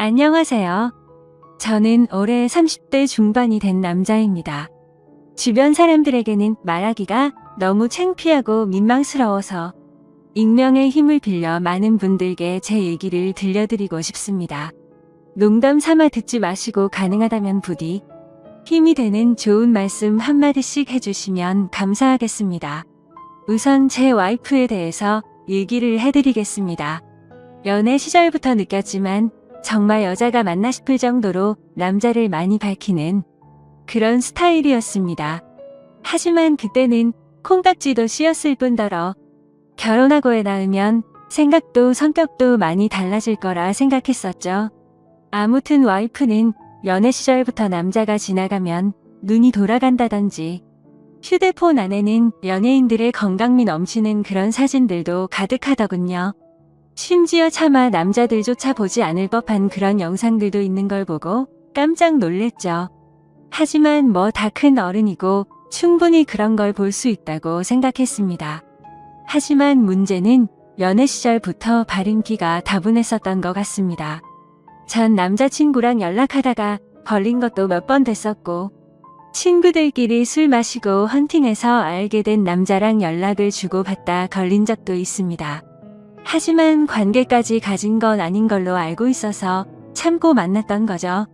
안녕하세요. 저는 올해 30대 중반이 된 남자입니다. 주변 사람들에게는 말하기가 너무 창피하고 민망스러워서 익명의 힘을 빌려 많은 분들께 제 얘기를 들려드리고 싶습니다. 농담 삼아 듣지 마시고 가능하다면 부디 힘이 되는 좋은 말씀 한마디씩 해주시면 감사하겠습니다. 우선 제 와이프에 대해서 얘기를 해드리겠습니다. 연애 시절부터 느꼈지만 정말 여자가 맞나 싶을 정도로 남자를 많이 밝히는 그런 스타일이었습니다. 하지만 그때는 콩깍지도 씌었을 뿐더러 결혼하고 애 낳으면 생각도 성격도 많이 달라질 거라 생각했었죠. 아무튼 와이프는 연애 시절부터 남자가 지나가면 눈이 돌아간다든지 휴대폰 안에는 연예인들의 건강미 넘치는 그런 사진들도 가득하더군요. 심지어 차마 남자들조차 보지 않을 법한 그런 영상들도 있는 걸 보고 깜짝 놀랬죠. 하지만 뭐 다 큰 어른이고 충분히 그런 걸 볼 수 있다고 생각했습니다. 하지만 문제는 연애 시절부터 발인기가 다분했었던 것 같습니다. 전 남자친구랑 연락하다가 걸린 것도 몇 번 됐었고 친구들끼리 술 마시고 헌팅해서 알게 된 남자랑 연락을 주고받다 걸린 적도 있습니다. 하지만 관계까지 가진 건 아닌 걸로 알고 있어서 참고 만났던 거죠.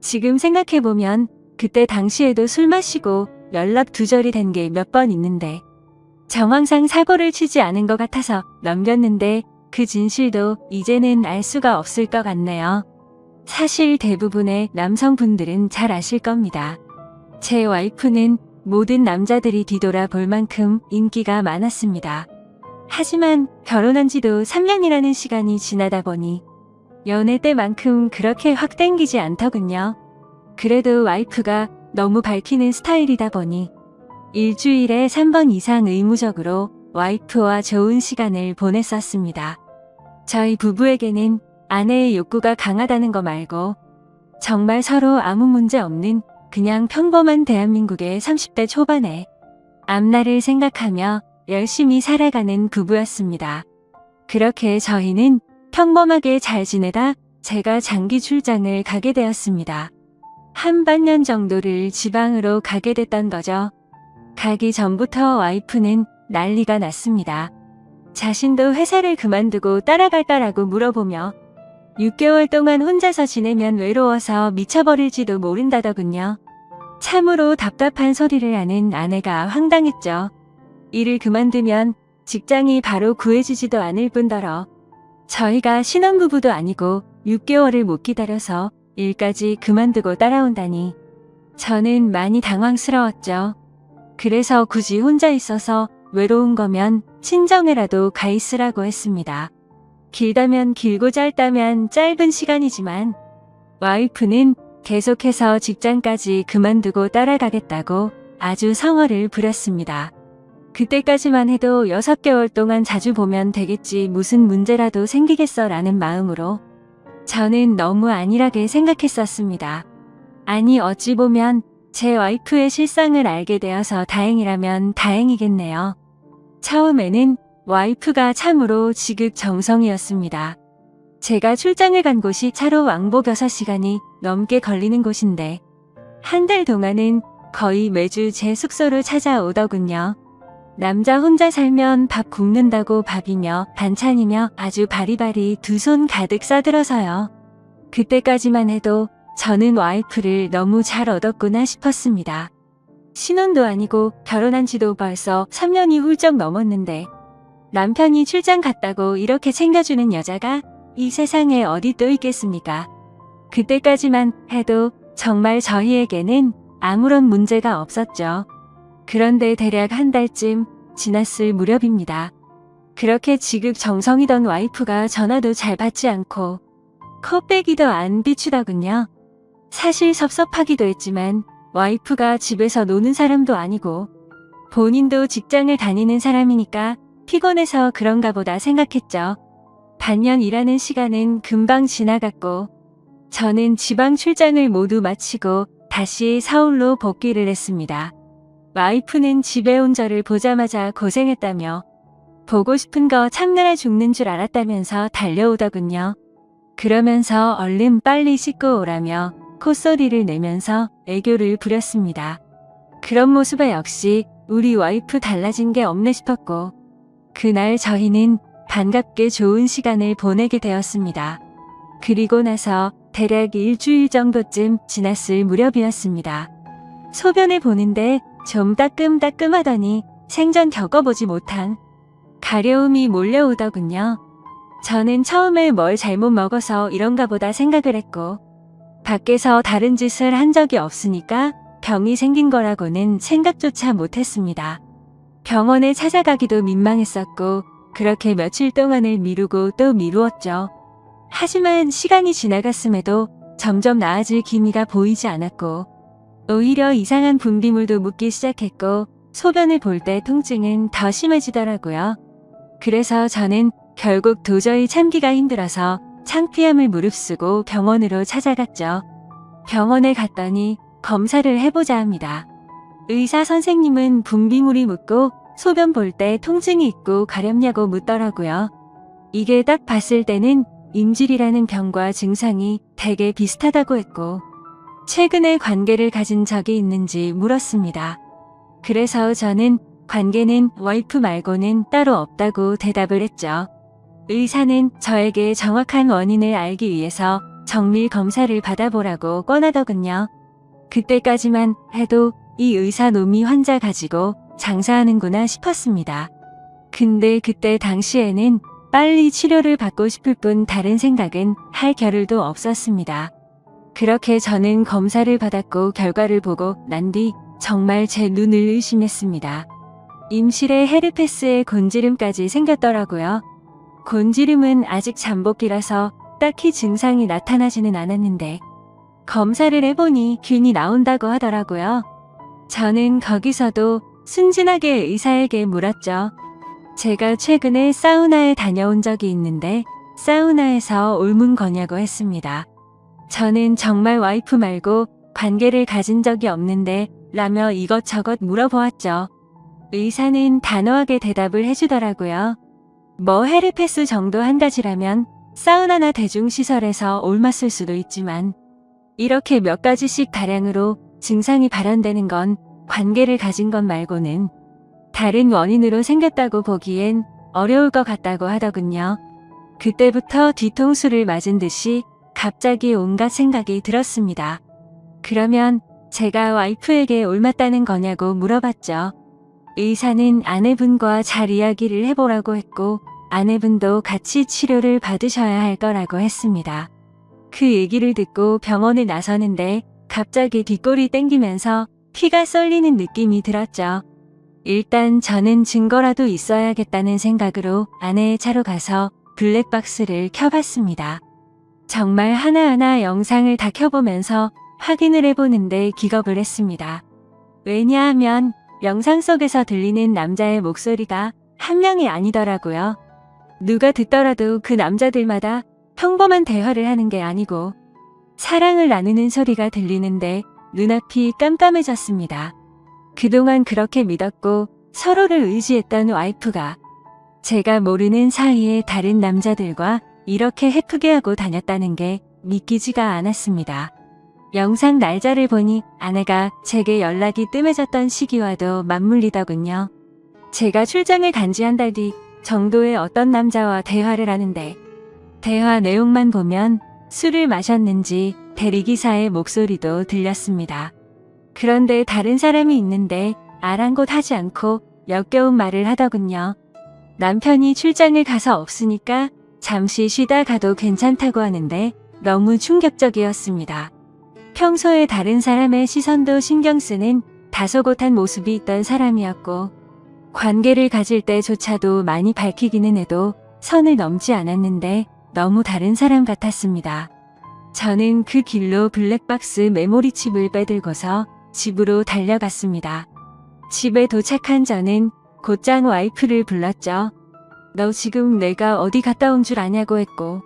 지금 생각해보면 그때 당시에도 술 마시고 연락 두절이 된 게 몇 번 있는데 정황상 사고를 치지 않은 것 같아서 넘겼는데 그 진실도 이제는 알 수가 없을 것 같네요. 사실 대부분의 남성분들은 잘 아실 겁니다. 제 와이프는 모든 남자들이 뒤돌아볼 만큼 인기가 많았습니다. 하지만 결혼한 지도 3년이라는 시간이 지나다 보니 연애 때만큼 그렇게 확 땡기지 않더군요. 그래도 와이프가 너무 밝히는 스타일이다 보니 일주일에 3번 이상 의무적으로 와이프와 좋은 시간을 보냈었습니다. 저희 부부에게는 아내의 욕구가 강하다는 거 말고 정말 서로 아무 문제 없는 그냥 평범한 대한민국의 30대 초반의 앞날을 생각하며 열심히 살아가는 부부였습니다. 그렇게 저희는 평범하게 잘 지내다 제가 장기 출장을 가게 되었습니다. 한 반년 정도를 지방으로 가게 됐던 거죠. 가기 전부터 와이프는 난리가 났습니다. 자신도 회사를 그만두고 따라갈까라고 물어보며 6개월 동안 혼자서 지내면 외로워서 미쳐버릴지도 모른다더군요. 참으로 답답한 소리를 하는 아내가 황당했죠. 일을 그만두면 직장이 바로 구해지지도 않을 뿐더러 저희가 신혼부부도 아니고 6개월을 못 기다려서 일까지 그만두고 따라온다니 저는 많이 당황스러웠죠. 그래서 굳이 혼자 있어서 외로운 거면 친정에라도 가 있으라고 했습니다. 길다면 길고 짧다면 짧은 시간이지만 와이프는 계속해서 직장까지 그만두고 따라가겠다고 아주 성어를 부렸습니다. 그때까지만 해도 6개월 동안 자주 보면 되겠지 무슨 문제라도 생기겠어 라는 마음으로 저는 너무 안일하게 생각했었습니다. 아니 어찌 보면 제 와이프의 실상을 알게 되어서 다행이라면 다행이겠네요. 처음에는 와이프가 참으로 지극정성이었습니다. 제가 출장을 간 곳이 차로 왕복 6시간이 넘게 걸리는 곳인데 한 달 동안은 거의 매주 제 숙소로 찾아오더군요. 남자 혼자 살면 밥 굽는다고 밥이며 반찬이며 아주 바리바리 두 손 가득 싸들어서요. 그때까지만 해도 저는 와이프를 너무 잘 얻었구나 싶었습니다. 신혼도 아니고 결혼한 지도 벌써 3년이 훌쩍 넘었는데 남편이 출장 갔다고 이렇게 챙겨주는 여자가 이 세상에 어디 또 있겠습니까? 그때까지만 해도 정말 저희에게는 아무런 문제가 없었죠. 그런데 대략 한 달쯤 지났을 무렵입니다. 그렇게 지극정성이던 와이프가 전화도 잘 받지 않고 컵배기도 안 비추더군요. 사실 섭섭하기도 했지만 와이프가 집에서 노는 사람도 아니고 본인도 직장을 다니는 사람이니까 피곤해서 그런가 보다 생각했죠. 반년 일하는 시간은 금방 지나갔고 저는 지방 출장을 모두 마치고 다시 서울로 복귀를 했습니다. 와이프는 집에 온 저를 보자마자 고생했다며 보고 싶은 거 참느라 죽는 줄 알았다면서 달려오더군요. 그러면서 얼른 빨리 씻고 오라며 콧소리를 내면서 애교를 부렸습니다. 그런 모습에 역시 우리 와이프 달라진 게 없네 싶었고, 그날 저희는 반갑게 좋은 시간을 보내게 되었습니다. 그리고 나서 대략 일주일 정도쯤 지났을 무렵이었습니다. 소변을 보는데 좀 따끔따끔하더니 생전 겪어보지 못한 가려움이 몰려오더군요. 저는 처음에 뭘 잘못 먹어서 이런가 보다 생각을 했고, 밖에서 다른 짓을 한 적이 없으니까 병이 생긴 거라고는 생각조차 못했습니다. 병원에 찾아가기도 민망했었고, 그렇게 며칠 동안을 미루고 또 미루었죠. 하지만 시간이 지나갔음에도 점점 나아질 기미가 보이지 않았고, 오히려 이상한 분비물도 묻기 시작했고, 소변을 볼 때 통증은 더 심해지더라고요. 그래서 저는 결국 도저히 참기가 힘들어서 창피함을 무릅쓰고 병원으로 찾아갔죠. 병원에 갔더니 검사를 해보자 합니다. 의사 선생님은 분비물이 묻고 소변 볼 때 통증이 있고 가렵냐고 묻더라고요. 이게 딱 봤을 때는 임질이라는 병과 증상이 되게 비슷하다고 했고, 최근에 관계를 가진 적이 있는지 물었습니다. 그래서 저는 관계는 와이프 말고는 따로 없다고 대답을 했죠. 의사는 저에게 정확한 원인을 알기 위해서 정밀 검사를 받아보라고 권하더군요. 그때까지만 해도 이 의사 놈이 환자 가지고 장사하는구나 싶었습니다. 근데 그때 당시에는 빨리 치료를 받고 싶을 뿐 다른 생각은 할 겨를도 없었습니다. 그렇게 저는 검사를 받았고 결과를 보고 난 뒤 정말 제 눈을 의심했습니다. 임실에 헤르페스의 곤지름까지 생겼더라고요. 곤지름은 아직 잠복기라서 딱히 증상이 나타나지는 않았는데, 검사를 해보니 균이 나온다고 하더라고요. 저는 거기서도 순진하게 의사에게 물었죠. 제가 최근에 사우나에 다녀온 적이 있는데 사우나에서 옮은 거냐고 했습니다. 저는 정말 와이프 말고 관계를 가진 적이 없는데 라며 이것저것 물어보았죠. 의사는 단호하게 대답을 해주더라고요. 뭐 헤르페스 정도 한 가지라면 사우나나 대중시설에서 옮았을 수도 있지만, 이렇게 몇 가지씩 다량으로 증상이 발현되는 건 관계를 가진 것 말고는 다른 원인으로 생겼다고 보기엔 어려울 것 같다고 하더군요. 그때부터 뒤통수를 맞은 듯이 갑자기 온갖 생각이 들었습니다. 그러면 제가 와이프에게 옮았다는 거냐고 물어봤죠. 의사는 아내분과 잘 이야기를 해보라고 했고, 아내분도 같이 치료를 받으셔야 할 거라고 했습니다. 그 얘기를 듣고 병원에 나서는데 갑자기 뒷골이 땡기면서 피가 쏠리는 느낌이 들었죠. 일단 저는 증거라도 있어야겠다는 생각으로 아내의 차로 가서 블랙박스를 켜봤습니다. 정말 하나하나 영상을 다 켜보면서 확인을 해보는데 기겁을 했습니다. 왜냐하면 영상 속에서 들리는 남자의 목소리가 한 명이 아니더라고요. 누가 듣더라도 그 남자들마다 평범한 대화를 하는 게 아니고 사랑을 나누는 소리가 들리는데 눈앞이 깜깜해졌습니다. 그동안 그렇게 믿었고 서로를 의지했던 와이프가 제가 모르는 사이에 다른 남자들과 이렇게 해프게 하고 다녔다는 게 믿기지가 않았습니다. 영상 날짜를 보니 아내가 제게 연락이 뜸해졌던 시기와도 맞물리더군요. 제가 출장을 간 지 한 달 뒤 정도의 어떤 남자와 대화를 하는데, 대화 내용만 보면 술을 마셨는지 대리기사의 목소리도 들렸습니다. 그런데 다른 사람이 있는데 아랑곳하지 않고 역겨운 말을 하더군요. 남편이 출장을 가서 없으니까 잠시 쉬다 가도 괜찮다고 하는데 너무 충격적이었습니다. 평소에 다른 사람의 시선도 신경 쓰는 다소곳한 모습이 있던 사람이었고, 관계를 가질 때조차도 많이 밝히기는 해도 선을 넘지 않았는데 너무 다른 사람 같았습니다. 저는 그 길로 블랙박스 메모리칩을 빼들고서 집으로 달려갔습니다. 집에 도착한 저는 곧장 와이프를 불렀죠. 너 지금 내가 어디 갔다 온 줄 아냐고 했고,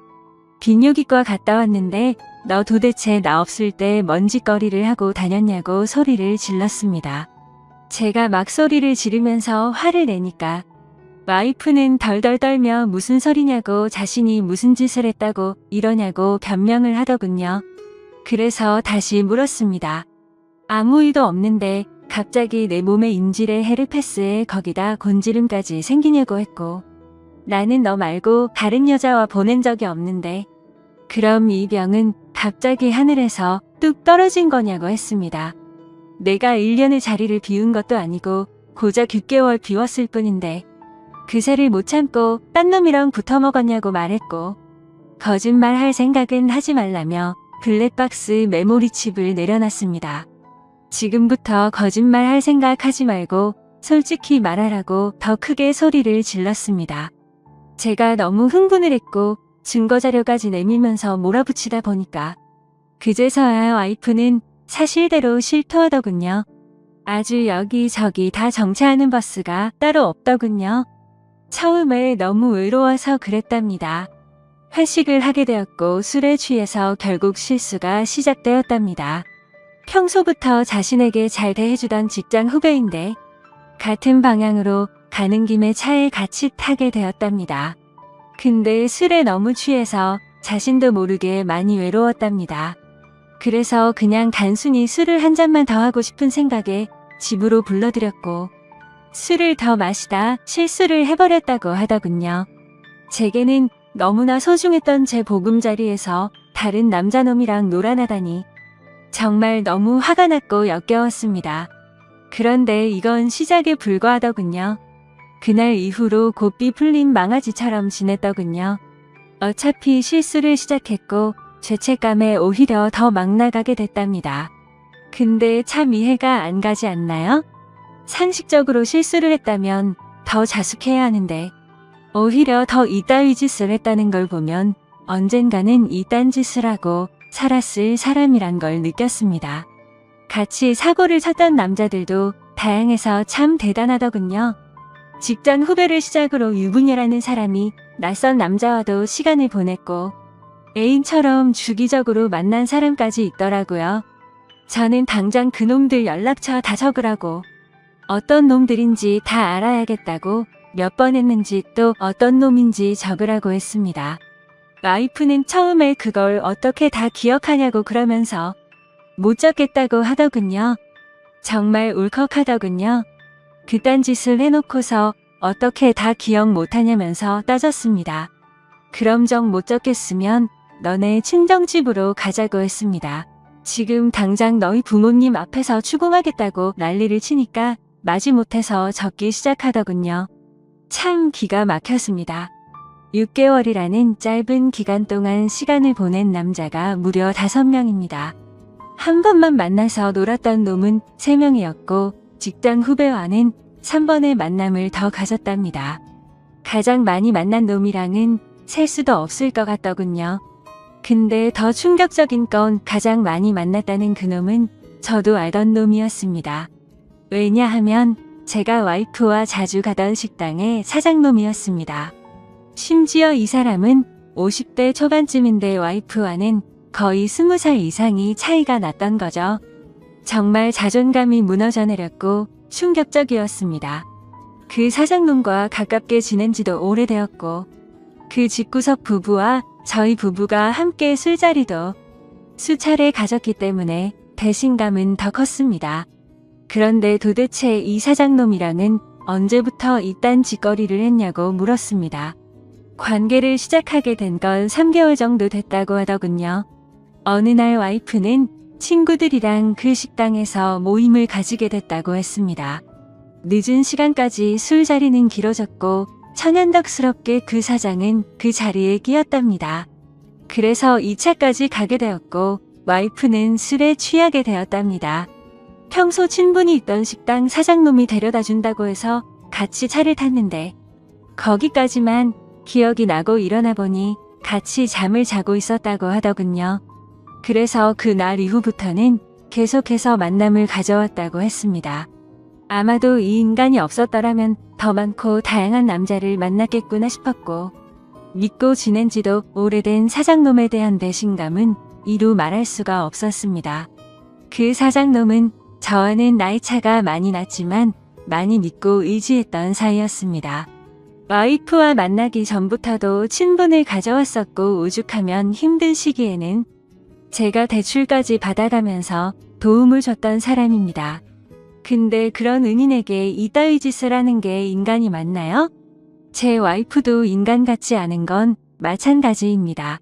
비뇨기과 갔다 왔는데 너 도대체 나 없을 때 먼지거리를 하고 다녔냐고 소리를 질렀습니다. 제가 막 소리를 지르면서 화를 내니까 와이프는 덜덜 떨며 무슨 소리냐고 자신이 무슨 짓을 했다고 이러냐고 변명을 하더군요. 그래서 다시 물었습니다. 아무 일도 없는데 갑자기 내 몸에 인질에 헤르페스에 거기다 곤지름까지 생기냐고 했고 나는 너 말고 다른 여자와 보낸 적이 없는데 그럼 이 병은 갑자기 하늘에서 뚝 떨어진 거냐고 했습니다. 내가 1년의 자리를 비운 것도 아니고 고작 6개월 비웠을 뿐인데 그새를 못 참고 딴 놈이랑 붙어 먹었냐고 말했고 거짓말 할 생각은 하지 말라며 블랙박스 메모리 칩을 내려놨습니다. 지금부터 거짓말 할 생각 하지 말고 솔직히 말하라고 더 크게 소리를 질렀습니다. 제가 너무 흥분을 했고 증거자료까지 내밀면서 몰아붙이다 보니까 그제서야 와이프는 사실대로 실토하더군요. 아주 여기저기 다 정차하는 버스가 따로 없더군요. 처음에 너무 외로워서 그랬답니다. 회식을 하게 되었고 술에 취해서 결국 실수가 시작되었답니다. 평소부터 자신에게 잘 대해주던 직장 후배인데 같은 방향으로 가는 김에 차에 같이 타게 되었답니다. 근데 술에 너무 취해서 자신도 모르게 많이 외로웠답니다. 그래서 그냥 단순히 술을 한 잔만 더 하고 싶은 생각에 집으로 불러들였고 술을 더 마시다 실수를 해버렸다고 하더군요. 제게는 너무나 소중했던 제 보금자리에서 다른 남자놈이랑 놀아나다니 정말 너무 화가 났고 역겨웠습니다. 그런데 이건 시작에 불과하더군요. 그날 이후로 곱비 풀린 망아지처럼 지냈더군요. 어차피 실수를 시작했고 죄책감에 오히려 더 막 나가게 됐답니다. 근데 참 이해가 안 가지 않나요? 상식적으로 실수를 했다면 더 자숙해야 하는데 오히려 더 이따위 짓을 했다는 걸 보면 언젠가는 이딴 짓을 하고 살았을 사람이란 걸 느꼈습니다. 같이 사고를 쳤던 남자들도 다양해서 참 대단하더군요. 직장 후배를 시작으로 유부녀라는 사람이 낯선 남자와도 시간을 보냈고 애인처럼 주기적으로 만난 사람까지 있더라고요. 저는 당장 그놈들 연락처 다 적으라고 어떤 놈들인지 다 알아야겠다고 몇 번 했는지 또 어떤 놈인지 적으라고 했습니다. 와이프는 처음에 그걸 어떻게 다 기억하냐고 그러면서 못 적겠다고 하더군요. 정말 울컥하더군요. 그딴 짓을 해놓고서 어떻게 다 기억 못하냐면서 따졌습니다. 그럼 정 못 적겠으면 너네 친정집으로 가자고 했습니다. 지금 당장 너희 부모님 앞에서 추궁하겠다고 난리를 치니까 마지못해서 적기 시작하더군요. 참 기가 막혔습니다. 6개월이라는 짧은 기간 동안 시간을 보낸 남자가 무려 5명입니다. 한 번만 만나서 놀았던 놈은 3명이었고 직장 후배와는 3번의 만남을 더 가졌답니다. 가장 많이 만난 놈이랑은 셀 수도 없을 것 같더군요. 근데 더 충격적인 건 가장 많이 만났다는 그놈은 저도 알던 놈이었습니다. 왜냐하면 제가 와이프와 자주 가던 식당의 사장놈이었습니다. 심지어 이 사람은 50대 초반쯤인데 와이프와는 거의 20살 이상이 차이가 났던 거죠. 정말 자존감이 무너져 내렸고 충격적이었습니다. 그 사장놈과 가깝게 지낸 지도 오래되었고 그 집구석 부부와 저희 부부가 함께 술자리도 수차례 가졌기 때문에 배신감은 더 컸습니다. 그런데 도대체 이 사장놈이랑은 언제부터 이딴 짓거리를 했냐고 물었습니다. 관계를 시작하게 된 건 3개월 정도 됐다고 하더군요. 어느 날 와이프는 친구들이랑 그 식당에서 모임을 가지게 됐다고 했습니다. 늦은 시간까지 술자리는 길어졌고 천연덕스럽게 그 사장은 그 자리에 끼었답니다. 그래서 2차까지 가게 되었고 와이프는 술에 취하게 되었답니다. 평소 친분이 있던 식당 사장놈이 데려다 준다고 해서 같이 차를 탔는데 거기까지만 기억이 나고 일어나 보니 같이 잠을 자고 있었다고 하더군요. 그래서 그날 이후부터는 계속해서 만남을 가져왔다고 했습니다. 아마도 이 인간이 없었더라면 더 많고 다양한 남자를 만났겠구나 싶었고 믿고 지낸 지도 오래된 사장놈에 대한 배신감은 이루 말할 수가 없었습니다. 그 사장놈은 저와는 나이 차가 많이 났지만 많이 믿고 의지했던 사이였습니다. 와이프와 만나기 전부터도 친분을 가져왔었고 오죽하면 힘든 시기에는 제가 대출까지 받아가면서 도움을 줬던 사람입니다. 근데 그런 은인에게 이따위 짓을 하는 게 인간이 맞나요? 제 와이프도 인간 같지 않은 건 마찬가지입니다.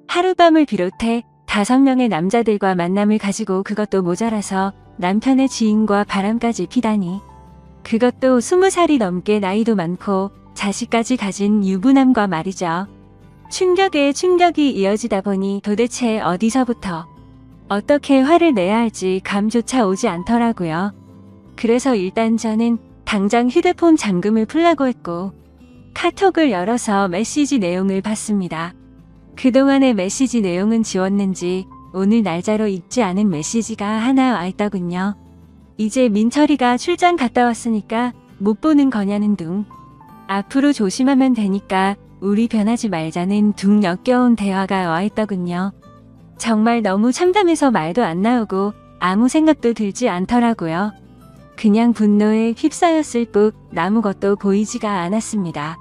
하룻밤을 비롯해 5명의 남자들과 만남을 가지고 그것도 모자라서 남편의 지인과 바람까지 피다니. 그것도 20살이 넘게 나이도 많고 자식까지 가진 유부남과 말이죠. 충격에 충격이 이어지다 보니 도대체 어디서부터 어떻게 화를 내야 할지 감조차 오지 않더라고요. 그래서 일단 저는 당장 휴대폰 잠금을 풀라고 했고 카톡을 열어서 메시지 내용을 봤습니다. 그동안의 메시지 내용은 지웠는지 오늘 날짜로 읽지 않은 메시지가 하나 와 있더군요. 이제 민철이가 출장 갔다 왔으니까 못 보는 거냐는 둥. 앞으로 조심하면 되니까 우리 변하지 말자는 둥 역겨운 대화가 와 있더군요. 정말 너무 참담해서 말도 안 나오고 아무 생각도 들지 않더라고요. 그냥 분노에 휩싸였을 뿐 아무것도 보이지가 않았습니다.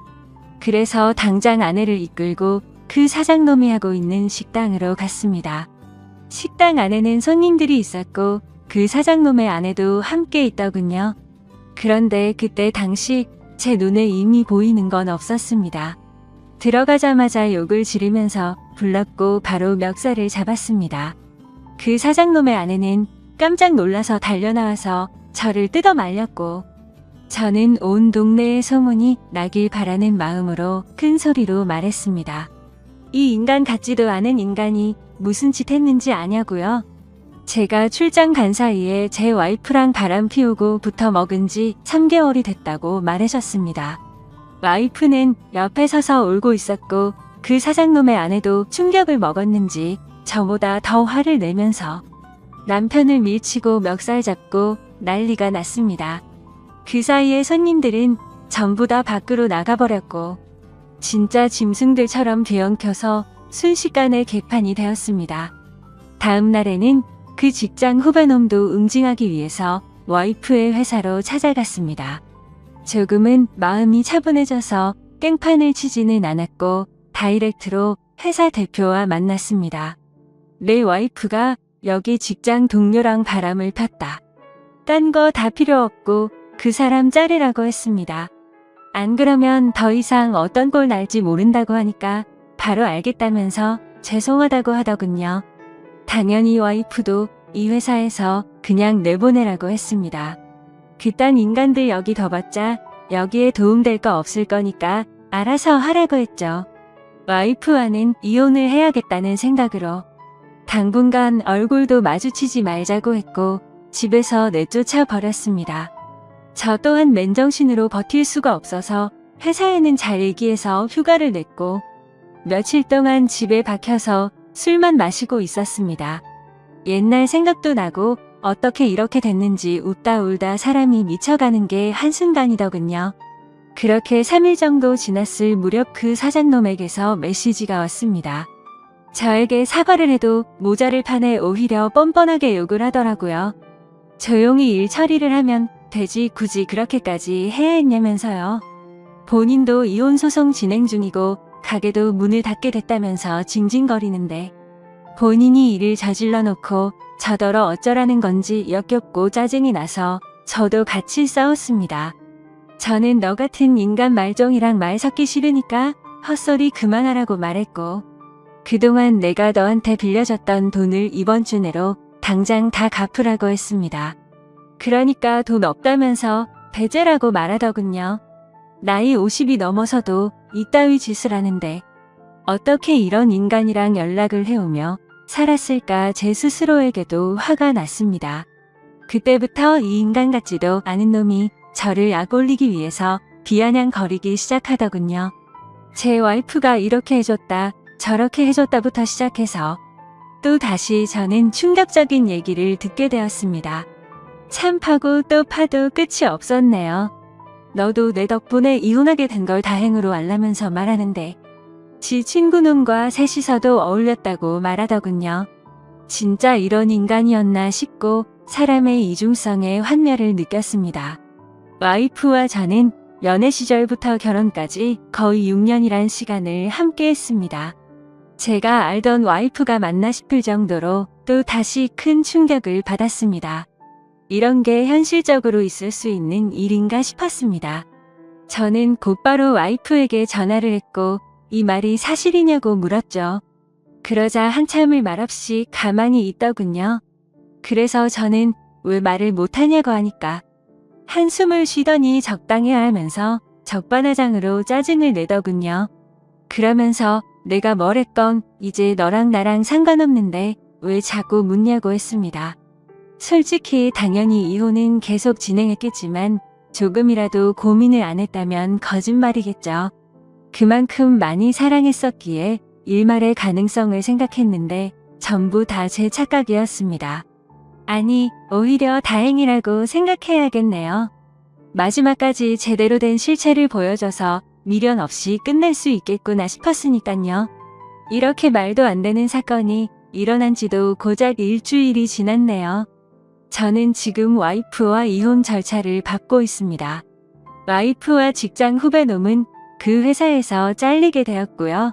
그래서 당장 아내를 이끌고 그 사장놈이 하고 있는 식당으로 갔습니다. 식당 안에는 손님들이 있었고 그 사장놈의 아내도 함께 있더군요. 그런데 그때 당시 제 눈에 이미 보이는 건 없었습니다. 들어가자마자 욕을 지르면서 불렀고 바로 멱살을 잡았습니다. 그 사장놈의 아내는 깜짝 놀라서 달려나와서 저를 뜯어 말렸고 저는 온 동네에 소문이 나길 바라는 마음으로 큰 소리로 말했습니다. 이 인간 같지도 않은 인간이 무슨 짓 했는지 아냐고요? 제가 출장 간 사이에 제 와이프랑 바람 피우고 붙어 먹은 지 3개월이 됐다고 말하셨습니다. 와이프는 옆에 서서 울고 있었고 그 사장놈의 아내도 충격을 먹었는지 저보다 더 화를 내면서 남편을 밀치고 멱살 잡고 난리가 났습니다. 그 사이에 손님들은 전부 다 밖으로 나가버렸고 진짜 짐승들처럼 뒤엉켜서 순식간에 개판이 되었습니다. 다음 날에는 그 직장 후배놈도 응징하기 위해서 와이프의 회사로 찾아갔습니다. 조금은 마음이 차분해져서 깽판을 치지는 않았고 다이렉트로 회사 대표와 만났습니다. 내 와이프가 여기 직장 동료랑 바람을 폈다. 딴 거 다 필요 없고 그 사람 자르라고 했습니다. 안 그러면 더 이상 어떤 꼴 날지 모른다고 하니까 바로 알겠다면서 죄송하다고 하더군요. 당연히 와이프도 이 회사에서 그냥 내보내라고 했습니다. 그딴 인간들 여기 둬봤자 여기에 도움될 거 없을 거니까 알아서 하라고 했죠. 와이프와는 이혼을 해야겠다는 생각으로 당분간 얼굴도 마주치지 말자고 했고 집에서 내쫓아 버렸습니다. 저 또한 맨정신으로 버틸 수가 없어서 회사에는 잘 얘기해서 휴가를 냈고 며칠 동안 집에 박혀서 술만 마시고 있었습니다. 옛날 생각도 나고 어떻게 이렇게 됐는지 웃다 울다 사람이 미쳐가는 게 한순간이더군요. 그렇게 3일 정도 지났을 무렵 그 사장놈에게서 메시지가 왔습니다. 저에게 사과를 해도 모자를 파내 오히려 뻔뻔하게 욕을 하더라고요. 조용히 일 처리를 하면 되지 굳이 그렇게까지 해야 했냐면서요. 본인도 이혼 소송 진행 중이고 가게도 문을 닫게 됐다면서 징징거리는데 본인이 일을 저질러 놓고 저더러 어쩌라는 건지 역겹고 짜증이 나서 저도 같이 싸웠습니다. 저는 너 같은 인간 말종이랑 말 섞기 싫으니까 헛소리 그만하라고 말했고 그동안 내가 너한테 빌려줬던 돈을 이번 주 내로 당장 다 갚으라고 했습니다. 그러니까 돈 없다면서 배제라고 말하더군요. 나이 50이 넘어서도 이따위 짓을 하는데 어떻게 이런 인간이랑 연락을 해오며 살았을까 제 스스로에게도 화가 났습니다. 그때부터 이 인간 같지도 않은 놈이 저를 약올리기 위해서 비아냥거리기 시작하더군요. 제 와이프가 이렇게 해줬다 저렇게 해줬다부터 시작해서 또 다시 저는 충격적인 얘기를 듣게 되었습니다. 참 파고 또 파도 끝이 없었네요. 너도 내 덕분에 이혼하게 된 걸 다행으로 알라면서 말하는데 지 친구놈과 셋이서도 어울렸다고 말하더군요. 진짜 이런 인간이었나 싶고 사람의 이중성에 환멸을 느꼈습니다. 와이프와 저는 연애 시절부터 결혼까지 거의 6년이란 시간을 함께 했습니다. 제가 알던 와이프가 맞나 싶을 정도로 또 다시 큰 충격을 받았습니다. 이런 게 현실적으로 있을 수 있는 일인가 싶었습니다. 저는 곧바로 와이프에게 전화를 했고 이 말이 사실이냐고 물었죠. 그러자 한참을 말없이 가만히 있더군요. 그래서 저는 왜 말을 못하냐고 하니까 한숨을 쉬더니 적당해야 하면서 적반하장으로 짜증을 내더군요. 그러면서 내가 뭘 했건 이제 너랑 나랑 상관없는데 왜 자꾸 묻냐고 했습니다. 솔직히 당연히 이혼은 계속 진행했겠지만 조금이라도 고민을 안 했다면 거짓말이겠죠. 그만큼 많이 사랑했었기에 일말의 가능성을 생각했는데 전부 다 제 착각이었습니다. 아니, 오히려 다행이라고 생각해야겠네요. 마지막까지 제대로 된 실체를 보여줘서 미련 없이 끝낼 수 있겠구나 싶었으니깐요. 이렇게 말도 안 되는 사건이 일어난 지도 고작 일주일이 지났네요. 저는 지금 와이프와 이혼 절차를 밟고 있습니다. 와이프와 직장 후배놈은 그 회사에서 잘리게 되었고요.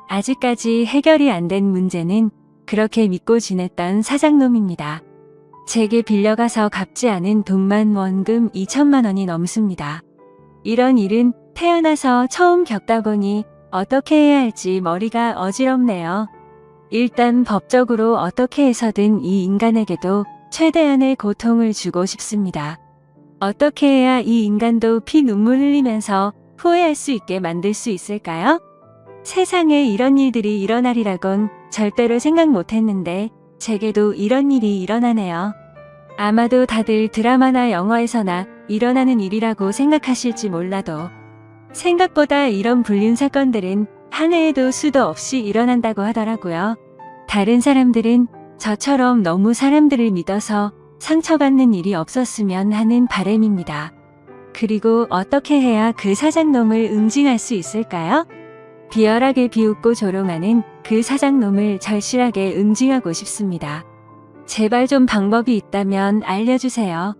아직까지 해결이 안 된 문제는 그렇게 믿고 지냈던 사장놈입니다. 제게 빌려가서 갚지 않은 돈만 원금 2천만 원이 넘습니다. 이런 일은 태어나서 처음 겪다 보니 어떻게 해야 할지 머리가 어지럽네요. 일단 법적으로 어떻게 해서든 이 인간에게도 최대한의 고통을 주고 싶습니다. 어떻게 해야 이 인간도 피 눈물 흘리면서 후회할 수 있게 만들 수 있을까요? 세상에 이런 일들이 일어나리라곤 절대로 생각 못했는데 제게도 이런 일이 일어나네요. 아마도 다들 드라마나 영화에서나 일어나는 일이라고 생각하실지 몰라도 생각보다 이런 불륜 사건들은 한 해에도 수도 없이 일어난다고 하더라고요. 다른 사람들은 저처럼 너무 사람들을 믿어서 상처받는 일이 없었으면 하는 바람입니다. 그리고 어떻게 해야 그 사장놈을 응징할 수 있을까요? 비열하게 비웃고 조롱하는 그 사장놈을 절실하게 응징하고 싶습니다. 제발 좀 방법이 있다면 알려주세요.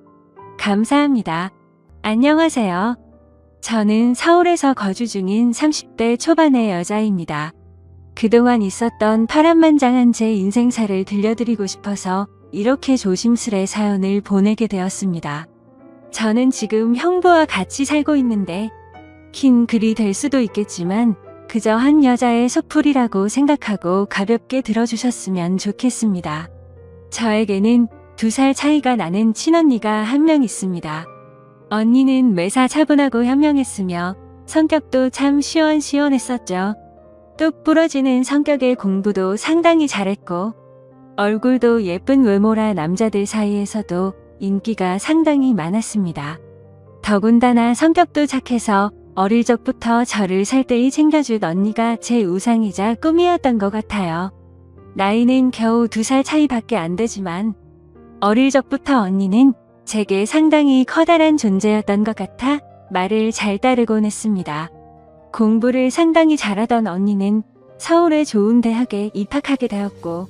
감사합니다. 안녕하세요. 저는 서울에서 거주 중인 30대 초반의 여자입니다. 그동안 있었던 파란만장한 제 인생사를 들려드리고 싶어서 이렇게 조심스레 사연을 보내게 되었습니다. 저는 지금 형부와 같이 살고 있는데 긴 글이 될 수도 있겠지만 그저 한 여자의 속풀이라고 생각하고 가볍게 들어주셨으면 좋겠습니다. 저에게는 2살 차이가 나는 친언니가 한 명 있습니다. 언니는 매사 차분하고 현명했으며 성격도 참 시원시원했었죠. 뚝 부러지는 성격의 공부도 상당히 잘했고 얼굴도 예쁜 외모라 남자들 사이에서도 인기가 상당히 많았습니다. 더군다나 성격도 착해서 어릴 적부터 저를 살뜰히 챙겨준 언니가 제 우상이자 꿈이었던 것 같아요. 나이는 겨우 2살 차이밖에 안 되지만 어릴 적부터 언니는 제게 상당히 커다란 존재였던 것 같아 말을 잘 따르곤 했습니다. 공부를 상당히 잘하던 언니는 서울의 좋은 대학에 입학하게 되었고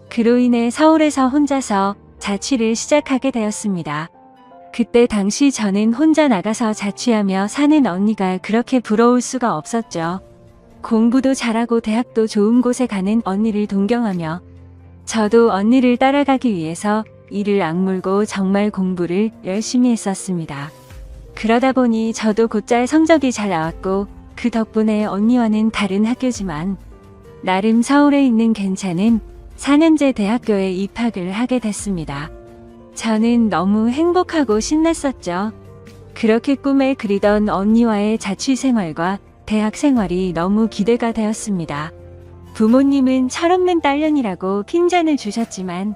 그로 인해 서울에서 혼자서 자취를 시작하게 되었습니다. 그때 당시 저는 혼자 나가서 자취하며 사는 언니가 그렇게 부러울 수가 없었죠. 공부도 잘하고 대학도 좋은 곳에 가는 언니를 동경하며 저도 언니를 따라가기 위해서 이를 악물고 정말 공부를 열심히 했었습니다. 그러다 보니 저도 곧잘 성적이 잘 나왔고 그 덕분에 언니와는 다른 학교지만 나름 서울에 있는 괜찮은 4년제 대학교에 입학을 하게 됐습니다. 저는 너무 행복하고 신났었죠. 그렇게 꿈에 그리던 언니와의 자취 생활과 대학 생활이 너무 기대가 되었습니다. 부모님은 철없는 딸년이라고 핀잔을 주셨지만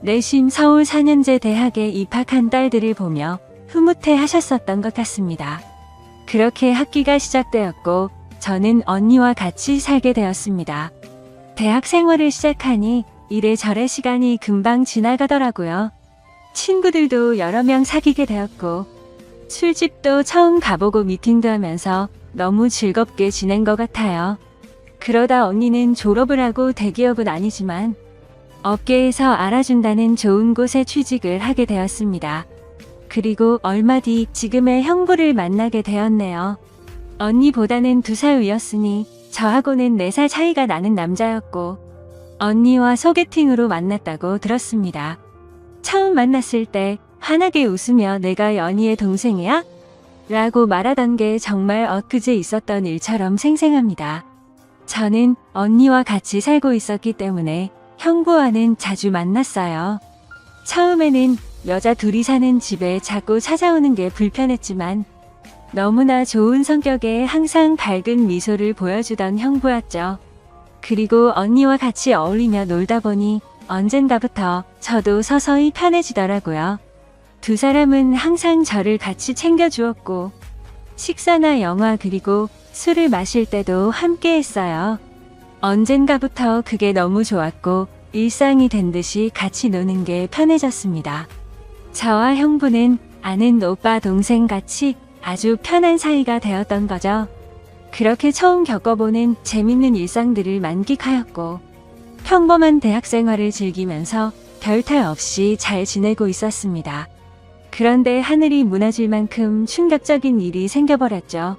내심 서울 4년제 대학에 입학한 딸들을 보며 흐뭇해 하셨었던 것 같습니다. 그렇게 학기가 시작되었고 저는 언니와 같이 살게 되었습니다. 대학 생활을 시작하니 이래저래 시간이 금방 지나가더라고요. 친구들도 여러 명 사귀게 되었고 술집도 처음 가보고 미팅도 하면서 너무 즐겁게 지낸 것 같아요. 그러다 언니는 졸업을 하고 대기업은 아니지만 업계에서 알아준다는 좋은 곳에 취직을 하게 되었습니다. 그리고 얼마 뒤 지금의 형부를 만나게 되었네요. 언니보다는 2살 위였으니 저하고는 4살 차이가 나는 남자였고 언니와 소개팅으로 만났다고 들었습니다. 처음 만났을 때 환하게 웃으며 내가 연희의 동생이야? 라고 말하던 게 정말 엊그제 있었던 일처럼 생생합니다. 저는 언니와 같이 살고 있었기 때문에 형부와는 자주 만났어요. 처음에는 여자 둘이 사는 집에 자꾸 찾아오는 게 불편했지만 너무나 좋은 성격에 항상 밝은 미소를 보여주던 형부였죠. 그리고 언니와 같이 어울리며 놀다 보니 언젠가부터 저도 서서히 편해지더라고요. 2사람은 항상 저를 같이 챙겨주었고 식사나 영화 그리고 술을 마실 때도 함께 했어요. 언젠가부터 그게 너무 좋았고 일상이 된 듯이 같이 노는 게 편해졌습니다. 저와 형부는 아는 오빠 동생 같이 아주 편한 사이가 되었던 거죠. 그렇게 처음 겪어보는 재밌는 일상들을 만끽하였고 평범한 대학 생활을 즐기면서 별탈 없이 잘 지내고 있었습니다. 그런데 하늘이 무너질 만큼 충격적인 일이 생겨버렸죠.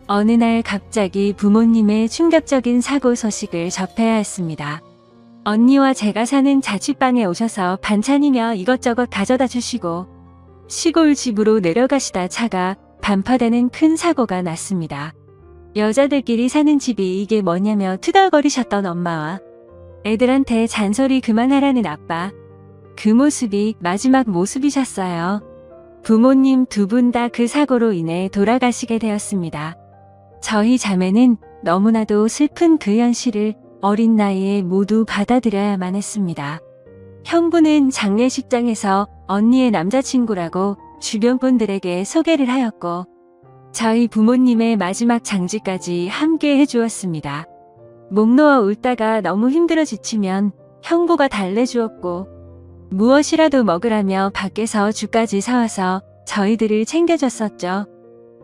어느 날 갑자기 부모님의 충격적인 사고 소식을 접해야 했습니다. 언니와 제가 사는 자취방에 오셔서 반찬이며 이것저것 가져다 주시고 시골 집으로 내려가시다 차가 반파되는 큰 사고가 났습니다. 여자들끼리 사는 집이 이게 뭐냐며 투덜거리셨던 엄마와 애들한테 잔소리 그만하라는 아빠. 그 모습이 마지막 모습이셨어요. 부모님 2분 다 그 사고로 인해 돌아가시게 되었습니다. 저희 자매는 너무나도 슬픈 그 현실을 어린 나이에 모두 받아들여야만 했습니다. 형부는 장례식장에서 언니의 남자친구라고 주변 분들에게 소개를 하였고 저희 부모님의 마지막 장지까지 함께 해주었습니다. 목 놓아 울다가 너무 힘들어 지치면 형부가 달래주었고 무엇이라도 먹으라며 밖에서 죽까지 사와서 저희들을 챙겨줬었죠.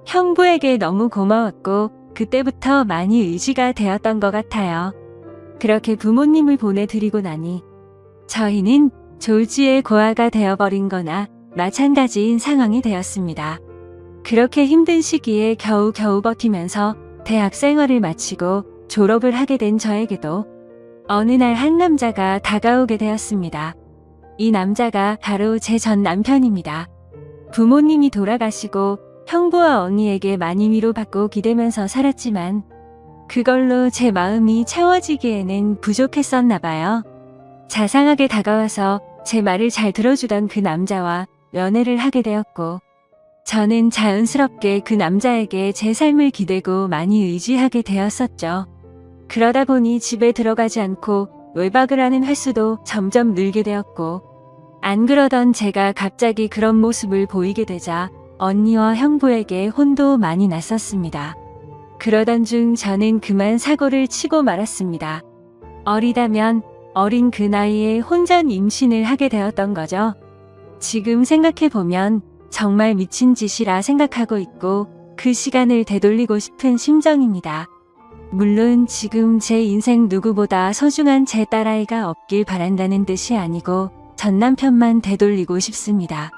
형부에게 너무 고마웠고 그때부터 많이 의지가 되었던 것 같아요. 그렇게 부모님을 보내드리고 나니 저희는 졸지에 고아가 되어버린 거나 마찬가지인 상황이 되었습니다. 그렇게 힘든 시기에 겨우겨우 버티면서 대학 생활을 마치고 졸업을 하게 된 저에게도 어느 날 한 남자가 다가오게 되었습니다. 이 남자가 바로 제 전 남편입니다. 부모님이 돌아가시고 형부와 언니에게 많이 위로받고 기대면서 살았지만 그걸로 제 마음이 채워지기에는 부족했었나 봐요. 자상하게 다가와서 제 말을 잘 들어주던 그 남자와 연애를 하게 되었고 저는 자연스럽게 그 남자에게 제 삶을 기대고 많이 의지하게 되었었죠. 그러다 보니 집에 들어가지 않고 외박을 하는 횟수도 점점 늘게 되었고 안 그러던 제가 갑자기 그런 모습을 보이게 되자 언니와 형부에게 혼도 많이 났었습니다. 그러던 중 저는 그만 사고를 치고 말았습니다. 어리다면 어린 그 나이에 혼전 임신을 하게 되었던 거죠. 지금 생각해보면 정말 미친 짓이라 생각하고 있고 그 시간을 되돌리고 싶은 심정입니다. 물론 지금 제 인생 누구보다 소중한 제 딸아이가 없길 바란다는 뜻이 아니고 전 남편만 되돌리고 싶습니다.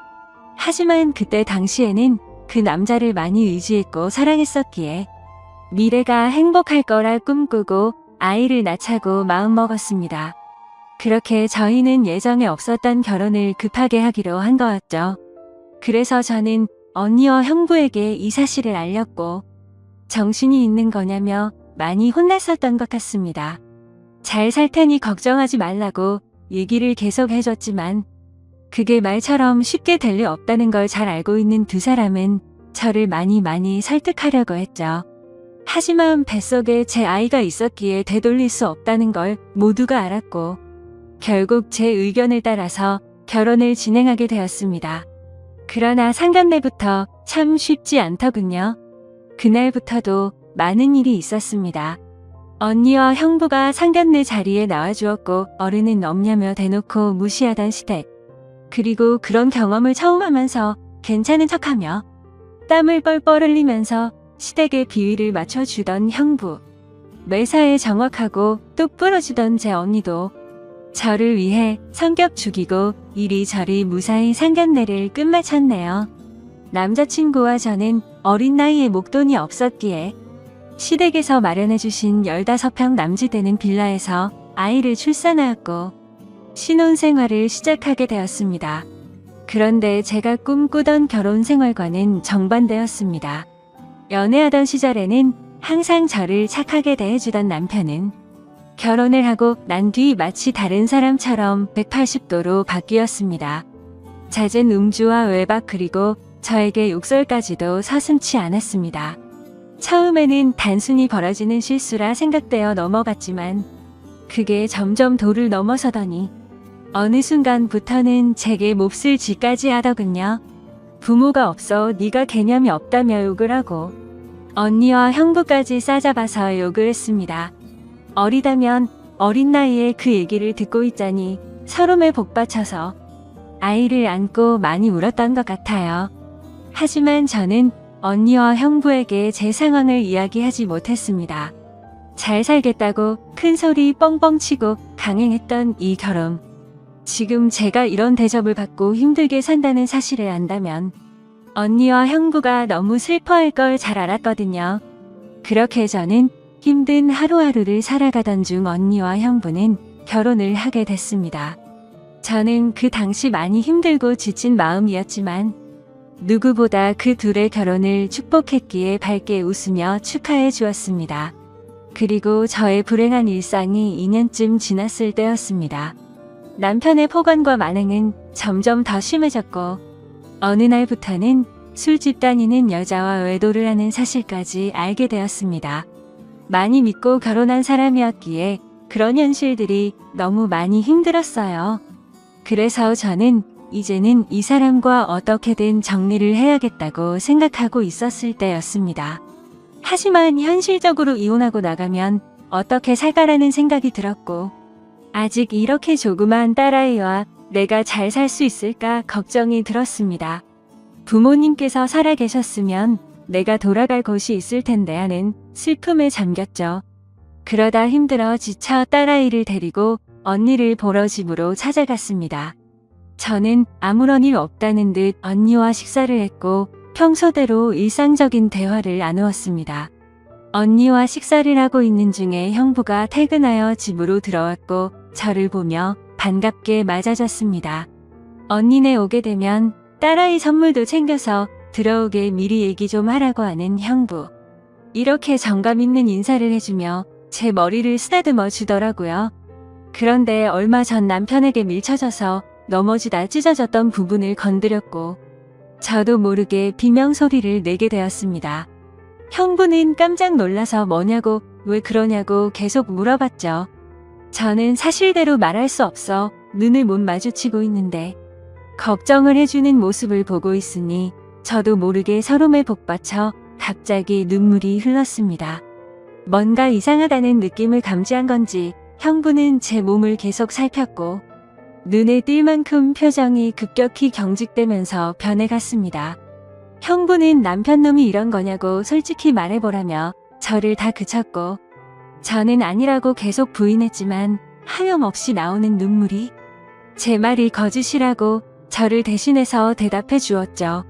하지만 그때 당시에는 그 남자를 많이 의지했고 사랑했었기에 미래가 행복할 거라 꿈꾸고 아이를 낳자고 마음먹었습니다. 그렇게 저희는 예정에 없었던 결혼을 급하게 하기로 한 거였죠. 그래서 저는 언니와 형부에게 이 사실을 알렸고 정신이 있는 거냐며 많이 혼났었던 것 같습니다. 잘 살 테니 걱정하지 말라고 얘기를 계속 해줬지만 그게 말처럼 쉽게 될 리 없다는 걸 잘 알고 있는 2사람은 저를 많이 설득하려고 했죠. 하지만 뱃속에 제 아이가 있었기에 되돌릴 수 없다는 걸 모두가 알았고 결국 제 의견을 따라서 결혼을 진행하게 되었습니다. 그러나 상견례부터 참 쉽지 않더군요. 그날부터도 많은 일이 있었습니다. 언니와 형부가 상견례 자리에 나와주었고 어른은 없냐며 대놓고 무시하던 시댁. 그리고 그런 경험을 처음 하면서 괜찮은 척하며 땀을 뻘뻘 흘리면서 시댁의 비위를 맞춰주던 형부. 매사에 정확하고 똑 부러지던 제 언니도 저를 위해 성격 죽이고 이리저리 무사히 상견례를 끝마쳤네요. 남자친구와 저는 어린 나이에 목돈이 없었기에 시댁에서 마련해주신 15평 남지되는 빌라에서 아이를 출산하였고 신혼생활을 시작하게 되었습니다. 그런데 제가 꿈꾸던 결혼 생활과는 정반대였습니다. 연애하던 시절에는 항상 저를 착하게 대해주던 남편은 결혼을 하고 난 뒤 마치 다른 사람처럼 180도로 바뀌었습니다. 잦은 음주와 외박 그리고 저에게 욕설까지도 서슴지 않았습니다. 처음에는 단순히 벌어지는 실수라 생각되어 넘어갔지만 그게 점점 도를 넘어서더니 어느 순간부터는 제게 몹쓸 짓까지 하더군요. 부모가 없어 네가 개념이 없다며 욕을 하고 언니와 형부까지 싸잡아서 욕을 했습니다. 어리다면 어린 나이에 그 얘기를 듣고 있자니 서름에 복받쳐서 아이를 안고 많이 울었던 것 같아요. 하지만 저는 언니와 형부에게 제 상황을 이야기하지 못했습니다. 잘 살겠다고 큰 소리 뻥뻥 치고 강행했던 이 결혼. 지금 제가 이런 대접을 받고 힘들게 산다는 사실을 안다면 언니와 형부가 너무 슬퍼할 걸 잘 알았거든요. 그렇게 저는 힘든 하루하루를 살아가던 중 언니와 형부는 결혼을 하게 됐습니다. 저는 그 당시 많이 힘들고 지친 마음이었지만 누구보다 그 둘의 결혼을 축복했기에 밝게 웃으며 축하해 주었습니다. 그리고 저의 불행한 일상이 2년쯤 지났을 때였습니다. 남편의 폭언과 만행은 점점 더 심해졌고 어느 날부터는 술집 다니는 여자와 외도를 하는 사실까지 알게 되었습니다. 많이 믿고 결혼한 사람이었기에 그런 현실들이 너무 많이 힘들었어요. 그래서 저는 이제는 이 사람과 어떻게든 정리를 해야겠다고 생각하고 있었을 때였습니다. 하지만 현실적으로 이혼하고 나가면 어떻게 살까라는 생각이 들었고 아직 이렇게 조그만 딸아이와 내가 잘 살 수 있을까 걱정이 들었습니다. 부모님께서 살아계셨으면 내가 돌아갈 곳이 있을 텐데 하는 슬픔에 잠겼죠. 그러다 힘들어 지쳐 딸아이를 데리고 언니를 보러 집으로 찾아갔습니다. 저는 아무런 일 없다는 듯 언니와 식사를 했고 평소대로 일상적인 대화를 나누었습니다. 언니와 식사를 하고 있는 중에 형부가 퇴근하여 집으로 들어왔고 저를 보며 반갑게 맞아줬습니다. 언니네 오게 되면 딸아이 선물도 챙겨서 들어오게 미리 얘기 좀 하라고 하는 형부. 이렇게 정감 있는 인사를 해주며 제 머리를 쓰다듬어 주더라고요. 그런데 얼마 전 남편에게 밀쳐져서 넘어지다 찢어졌던 부분을 건드렸고 저도 모르게 비명소리를 내게 되었습니다. 형부는 깜짝 놀라서 뭐냐고 왜 그러냐고 계속 물어봤죠. 저는 사실대로 말할 수 없어 눈을 못 마주치고 있는데 걱정을 해주는 모습을 보고 있으니 저도 모르게 서름에 복받쳐 갑자기 눈물이 흘렀습니다. 뭔가 이상하다는 느낌을 감지한 건지 형부는 제 몸을 계속 살폈고 눈에 띌 만큼 표정이 급격히 경직되면서 변해갔습니다. 형부는 남편놈이 이런 거냐고 솔직히 말해보라며 저를 다 그쳤고 저는 아니라고 계속 부인했지만 하염없이 나오는 눈물이 제 말이 거짓이라고 저를 대신해서 대답해 주었죠.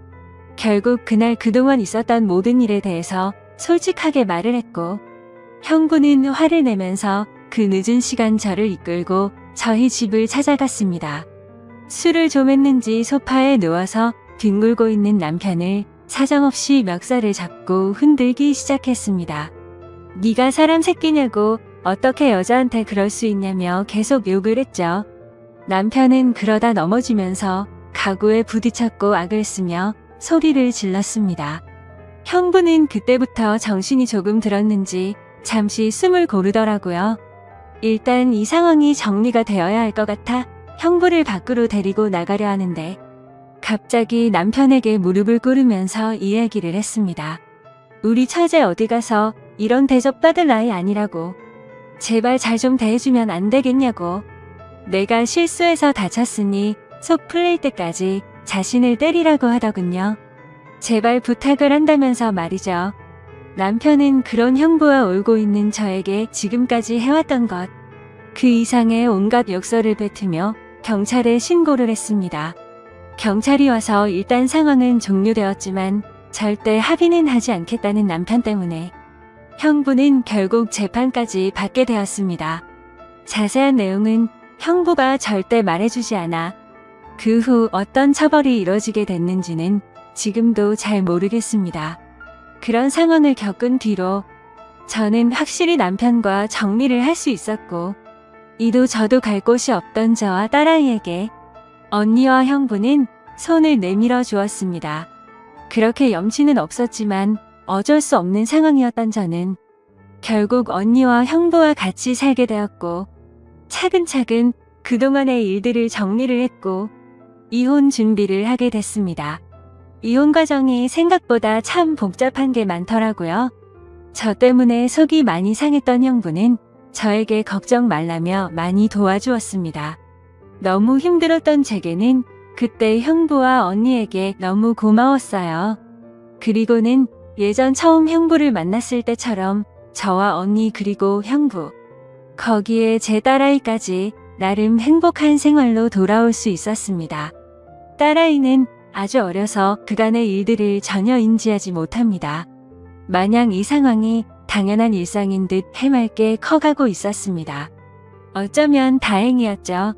결국 그날 그동안 있었던 모든 일에 대해서 솔직하게 말을 했고 형부는 화를 내면서 그 늦은 시간 저를 이끌고 저희 집을 찾아갔습니다. 술을 좀 했는지 소파에 누워서 뒹굴고 있는 남편을 사정없이 멱살을 잡고 흔들기 시작했습니다. 네가 사람 새끼냐고 어떻게 여자한테 그럴 수 있냐며 계속 욕을 했죠. 남편은 그러다 넘어지면서 가구에 부딪혔고 악을 쓰며 소리를 질렀습니다. 형부는 그때부터 정신이 조금 들었는지 잠시 숨을 고르더라고요. 일단 이 상황이 정리가 되어야 할 것 같아 형부를 밖으로 데리고 나가려 하는데 갑자기 남편에게 무릎을 꿇으면서 이야기를 했습니다. 우리 처제 어디 가서 이런 대접 받을 나이 아니라고. 제발 잘 좀 대해주면 안 되겠냐고. 내가 실수해서 다쳤으니 속 풀릴 때까지 자신을 때리라고 하더군요. 제발 부탁을 한다면서 말이죠. 남편은 그런 형부와 울고 있는 저에게 지금까지 해왔던 것, 그 이상의 온갖 욕설을 뱉으며 경찰에 신고를 했습니다. 경찰이 와서 일단 상황은 종료되었지만 절대 합의는 하지 않겠다는 남편 때문에 형부는 결국 재판까지 받게 되었습니다. 자세한 내용은 형부가 절대 말해주지 않아 그 후 어떤 처벌이 이뤄지게 됐는지는 지금도 잘 모르겠습니다. 그런 상황을 겪은 뒤로 저는 확실히 남편과 정리를 할 수 있었고 이도 저도 갈 곳이 없던 저와 딸아이에게 언니와 형부는 손을 내밀어 주었습니다. 그렇게 염치는 없었지만 어쩔 수 없는 상황이었던 저는 결국 언니와 형부와 같이 살게 되었고 차근차근 그동안의 일들을 정리를 했고 이혼 준비를 하게 됐습니다. 이혼 과정이 생각보다 참 복잡한 게 많더라고요. 저 때문에 속이 많이 상했던 형부는 저에게 걱정 말라며 많이 도와주었습니다. 너무 힘들었던 제게는 그때 형부와 언니에게 너무 고마웠어요. 그리고는 예전 처음 형부를 만났을 때처럼 저와 언니 그리고 형부, 거기에 제 딸아이까지 나름 행복한 생활로 돌아올 수 있었습니다. 딸아이는 아주 어려서 그간의 일들을 전혀 인지하지 못합니다. 마냥 이 상황이 당연한 일상인 듯 해맑게 커가고 있었습니다. 어쩌면 다행이었죠.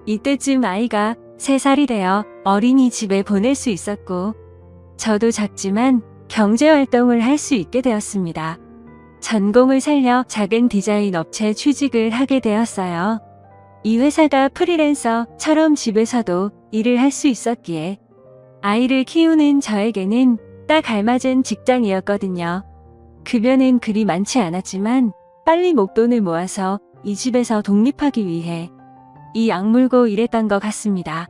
이때쯤 아이가 3살이 되어 어린이집에 보낼 수 있었고 저도 작지만 경제활동을 할 수 있게 되었습니다. 전공을 살려 작은 디자인 업체 취직을 하게 되었어요. 이 회사가 프리랜서처럼 집에서도 일을 할 수 있었기에 아이를 키우는 저에게는 딱 알맞은 직장이었거든요. 급여는 그리 많지 않았지만 빨리 목돈을 모아서 이 집에서 독립하기 위해 이 악물고 일했던 것 같습니다.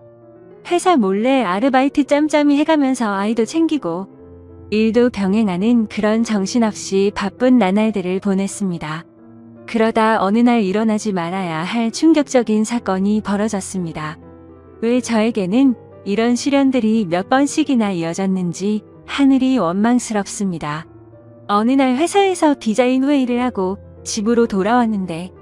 회사 몰래 아르바이트 짬짬이 해가면서 아이도 챙기고 일도 병행하는 그런 정신없이 바쁜 나날들을 보냈습니다. 그러다 어느 날 일어나지 말아야 할 충격적인 사건이 벌어졌습니다. 왜 저에게는 이런 시련들이 몇 번씩이나 이어졌는지 하늘이 원망스럽습니다. 어느 날 회사에서 디자인 회의를 하고 집으로 돌아왔는데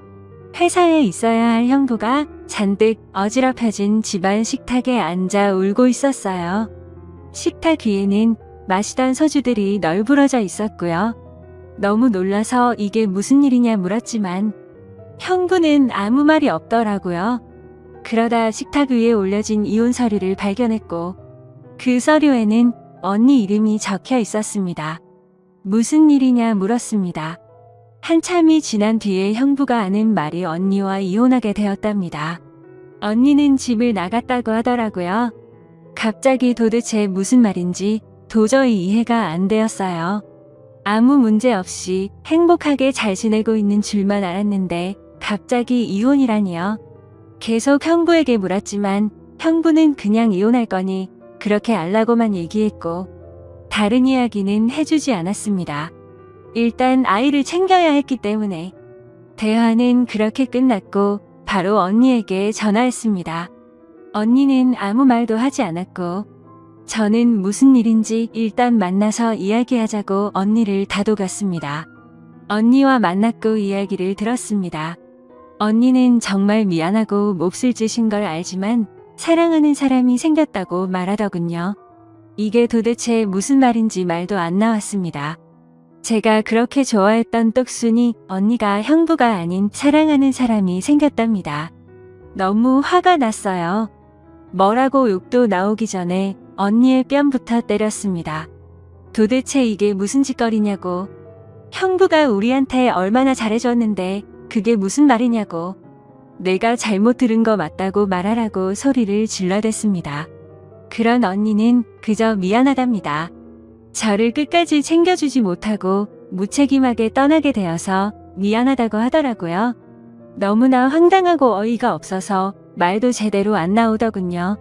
회사에 있어야 할 형부가 잔뜩 어지럽혀진 집안 식탁에 앉아 울고 있었어요. 식탁 위에는 마시던 소주들이 널브러져 있었고요. 너무 놀라서 이게 무슨 일이냐 물었지만 형부는 아무 말이 없더라고요. 그러다 식탁 위에 올려진 이혼 서류를 발견했고 그 서류에는 언니 이름이 적혀 있었습니다. 무슨 일이냐 물었습니다. 한참이 지난 뒤에 형부가 하는 말이 언니와 이혼하게 되었답니다. 언니는 집을 나갔다고 하더라고요. 갑자기 도대체 무슨 말인지 도저히 이해가 안 되었어요. 아무 문제 없이 행복하게 잘 지내고 있는 줄만 알았는데 갑자기 이혼이라니요. 계속 형부에게 물었지만 형부는 그냥 이혼할 거니 그렇게 알라고만 얘기했고 다른 이야기는 해주지 않았습니다. 일단 아이를 챙겨야 했기 때문에 대화는 그렇게 끝났고 바로 언니에게 전화했습니다. 언니는 아무 말도 하지 않았고 저는 무슨 일인지 일단 만나서 이야기하자고 언니를 다독였습니다. 언니와 만났고 이야기를 들었습니다. 언니는 정말 미안하고 몹쓸 짓인 걸 알지만 사랑하는 사람이 생겼다고 말하더군요. 이게 도대체 무슨 말인지 말도 안 나왔습니다. 제가 그렇게 좋아했던 똑순이 언니가 형부가 아닌 사랑하는 사람이 생겼답니다. 너무 화가 났어요. 뭐라고 욕도 나오기 전에 언니의 뺨부터 때렸습니다. 도대체 이게 무슨 짓거리냐고. 형부가 우리한테 얼마나 잘해줬는데 그게 무슨 말이냐고. 내가 잘못 들은 거 맞다고 말하라고 소리를 질러댔습니다. 그런 언니는 그저 미안하답니다. 저를 끝까지 챙겨주지 못하고 무책임하게 떠나게 되어서 미안하다고 하더라고요. 너무나 황당하고 어이가 없어서 말도 제대로 안 나오더군요.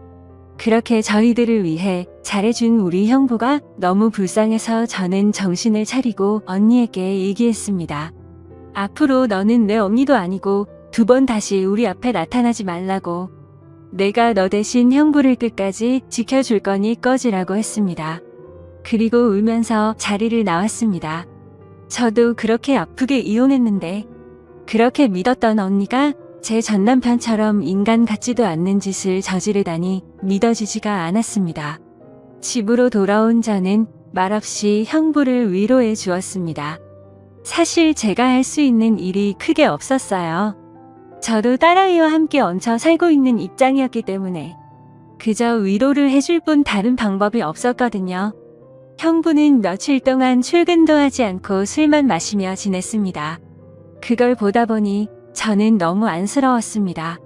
그렇게 저희들을 위해 잘해준 우리 형부가 너무 불쌍해서 저는 정신을 차리고 언니에게 얘기했습니다. 앞으로 너는 내 언니도 아니고 2번 다시 우리 앞에 나타나지 말라고. 내가 너 대신 형부를 끝까지 지켜줄 거니 꺼지라고 했습니다. 그리고 울면서 자리를 나왔습니다. 저도 그렇게 아프게 이혼했는데 그렇게 믿었던 언니가 제 전남편처럼 인간 같지도 않는 짓을 저지르다니 믿어지지가 않았습니다. 집으로 돌아온 저는 말없이 형부를 위로해 주었습니다. 사실 제가 할 수 있는 일이 크게 없었어요. 저도 딸아이와 함께 얹혀 살고 있는 입장이었기 때문에 그저 위로를 해줄 뿐 다른 방법이 없었거든요. 형부는 며칠 동안 출근도 하지 않고 술만 마시며 지냈습니다. 그걸 보다 보니 저는 너무 안쓰러웠습니다.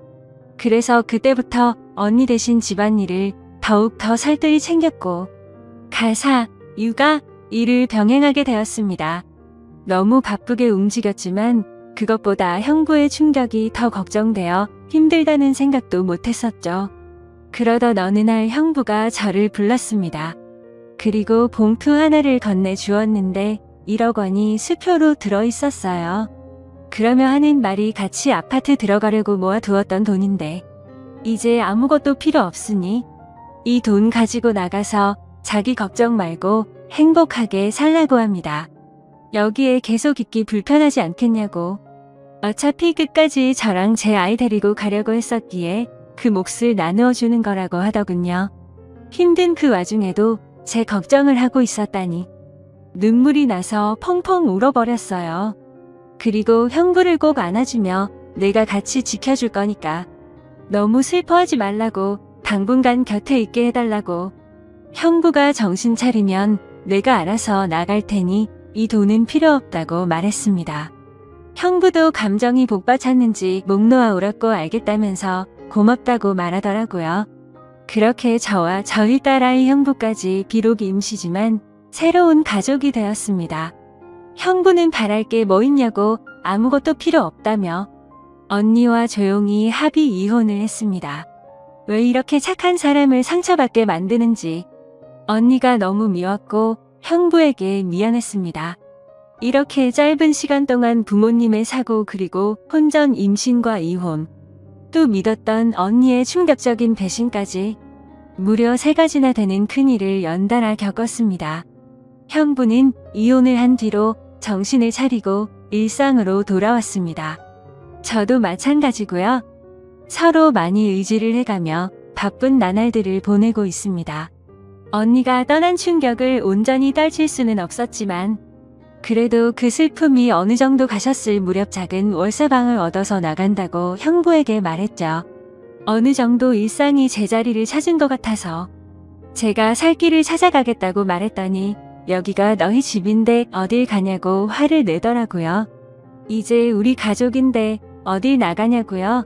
그래서 그때부터 언니 대신 집안일을 더욱 더 살뜰히 챙겼고 가사, 육아, 일을 병행하게 되었습니다. 너무 바쁘게 움직였지만 그것보다 형부의 충격이 더 걱정되어 힘들다는 생각도 못했었죠. 그러던 어느 날 형부가 저를 불렀습니다. 그리고 봉투 하나를 건네주었는데 1억 원이 수표로 들어있었어요. 그러며 하는 말이 같이 아파트 들어가려고 모아두었던 돈인데 이제 아무것도 필요 없으니 이 돈 가지고 나가서 자기 걱정 말고 행복하게 살라고 합니다. 여기에 계속 있기 불편하지 않겠냐고. 어차피 끝까지 저랑 제 아이 데리고 가려고 했었기에 그 몫을 나누어 주는 거라고 하더군요. 힘든 그 와중에도 제 걱정을 하고 있었다니 눈물이 나서 펑펑 울어버렸어요. 그리고 형부를 꼭 안아주며 내가 같이 지켜줄 거니까 너무 슬퍼하지 말라고 당분간 곁에 있게 해달라고. 형부가 정신 차리면 내가 알아서 나갈 테니 이 돈은 필요 없다고 말했습니다. 형부도 감정이 복받쳤는지 목 놓아 울었고 알겠다면서 고맙다고 말하더라고요. 그렇게 저와 저희 딸아이 형부까지 비록 임시지만 새로운 가족이 되었습니다. 형부는 바랄 게 뭐 있냐고 아무것도 필요 없다며 언니와 조용히 합의 이혼을 했습니다. 왜 이렇게 착한 사람을 상처받게 만드는지 언니가 너무 미웠고 형부에게 미안했습니다. 이렇게 짧은 시간 동안 부모님의 사고 그리고 혼전 임신과 이혼 또 믿었던 언니의 충격적인 배신까지 무려 3가지나 되는 큰일을 연달아 겪었습니다. 형부는 이혼을 한 뒤로 정신을 차리고 일상으로 돌아왔습니다. 저도 마찬가지고요. 서로 많이 의지를 해가며 바쁜 나날들을 보내고 있습니다. 언니가 떠난 충격을 온전히 떨칠 수는 없었지만 그래도 그 슬픔이 어느 정도 가셨을 무렵 작은 월세방을 얻어서 나간다고 형부에게 말했죠. 어느 정도 일상이 제자리를 찾은 것 같아서 제가 살 길을 찾아가겠다고 말했더니 여기가 너희 집인데 어딜 가냐고 화를 내더라고요. 이제 우리 가족인데 어딜 나가냐고요.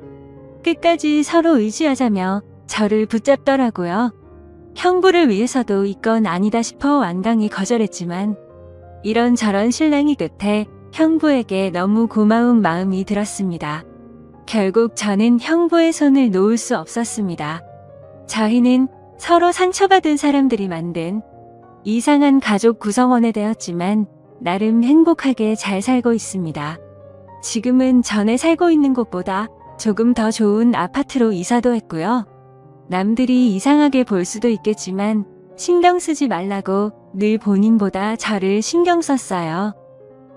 끝까지 서로 의지하자며 저를 붙잡더라고요. 형부를 위해서도 이건 아니다 싶어 완강히 거절했지만 이런저런 실랑이 끝에 형부에게 너무 고마운 마음이 들었습니다. 결국 저는 형부의 손을 놓을 수 없었습니다. 저희는 서로 상처받은 사람들이 만든 이상한 가족 구성원이 되었지만 나름 행복하게 잘 살고 있습니다. 지금은 전에 살고 있는 곳보다 조금 더 좋은 아파트로 이사도 했고요. 남들이 이상하게 볼 수도 있겠지만 신경 쓰지 말라고 늘 본인보다 저를 신경 썼어요.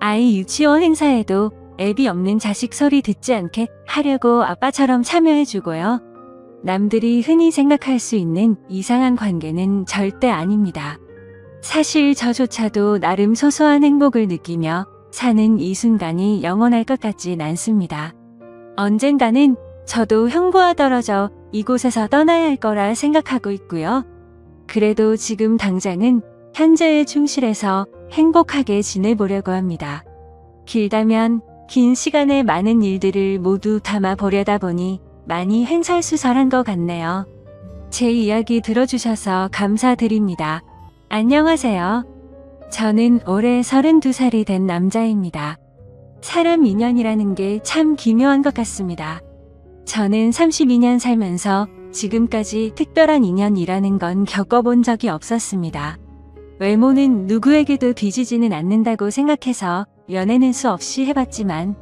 아이 유치원 행사에도 애비 없는 자식 소리 듣지 않게 하려고 아빠처럼 참여해주고요. 남들이 흔히 생각할 수 있는 이상한 관계는 절대 아닙니다. 사실 저조차도 나름 소소한 행복을 느끼며 사는 이 순간이 영원할 것 같진 않습니다. 언젠가는 저도 형부와 떨어져 이곳에서 떠나야 할 거라 생각하고 있고요. 그래도 지금 당장은 현재에 충실해서 행복하게 지내보려고 합니다. 길다면 긴 시간에 많은 일들을 모두 담아 보려다 보니 많이 횡설수설한 것 같네요. 제 이야기 들어주셔서 감사드립니다. 안녕하세요. 저는 올해 32살이 된 남자입니다. 사람 인연이라는 게 참 기묘한 것 같습니다. 저는 32년 살면서 지금까지 특별한 인연이라는 건 겪어본 적이 없었습니다. 외모는 누구에게도 뒤지지는 않는다고 생각해서 연애는 수없이 해봤지만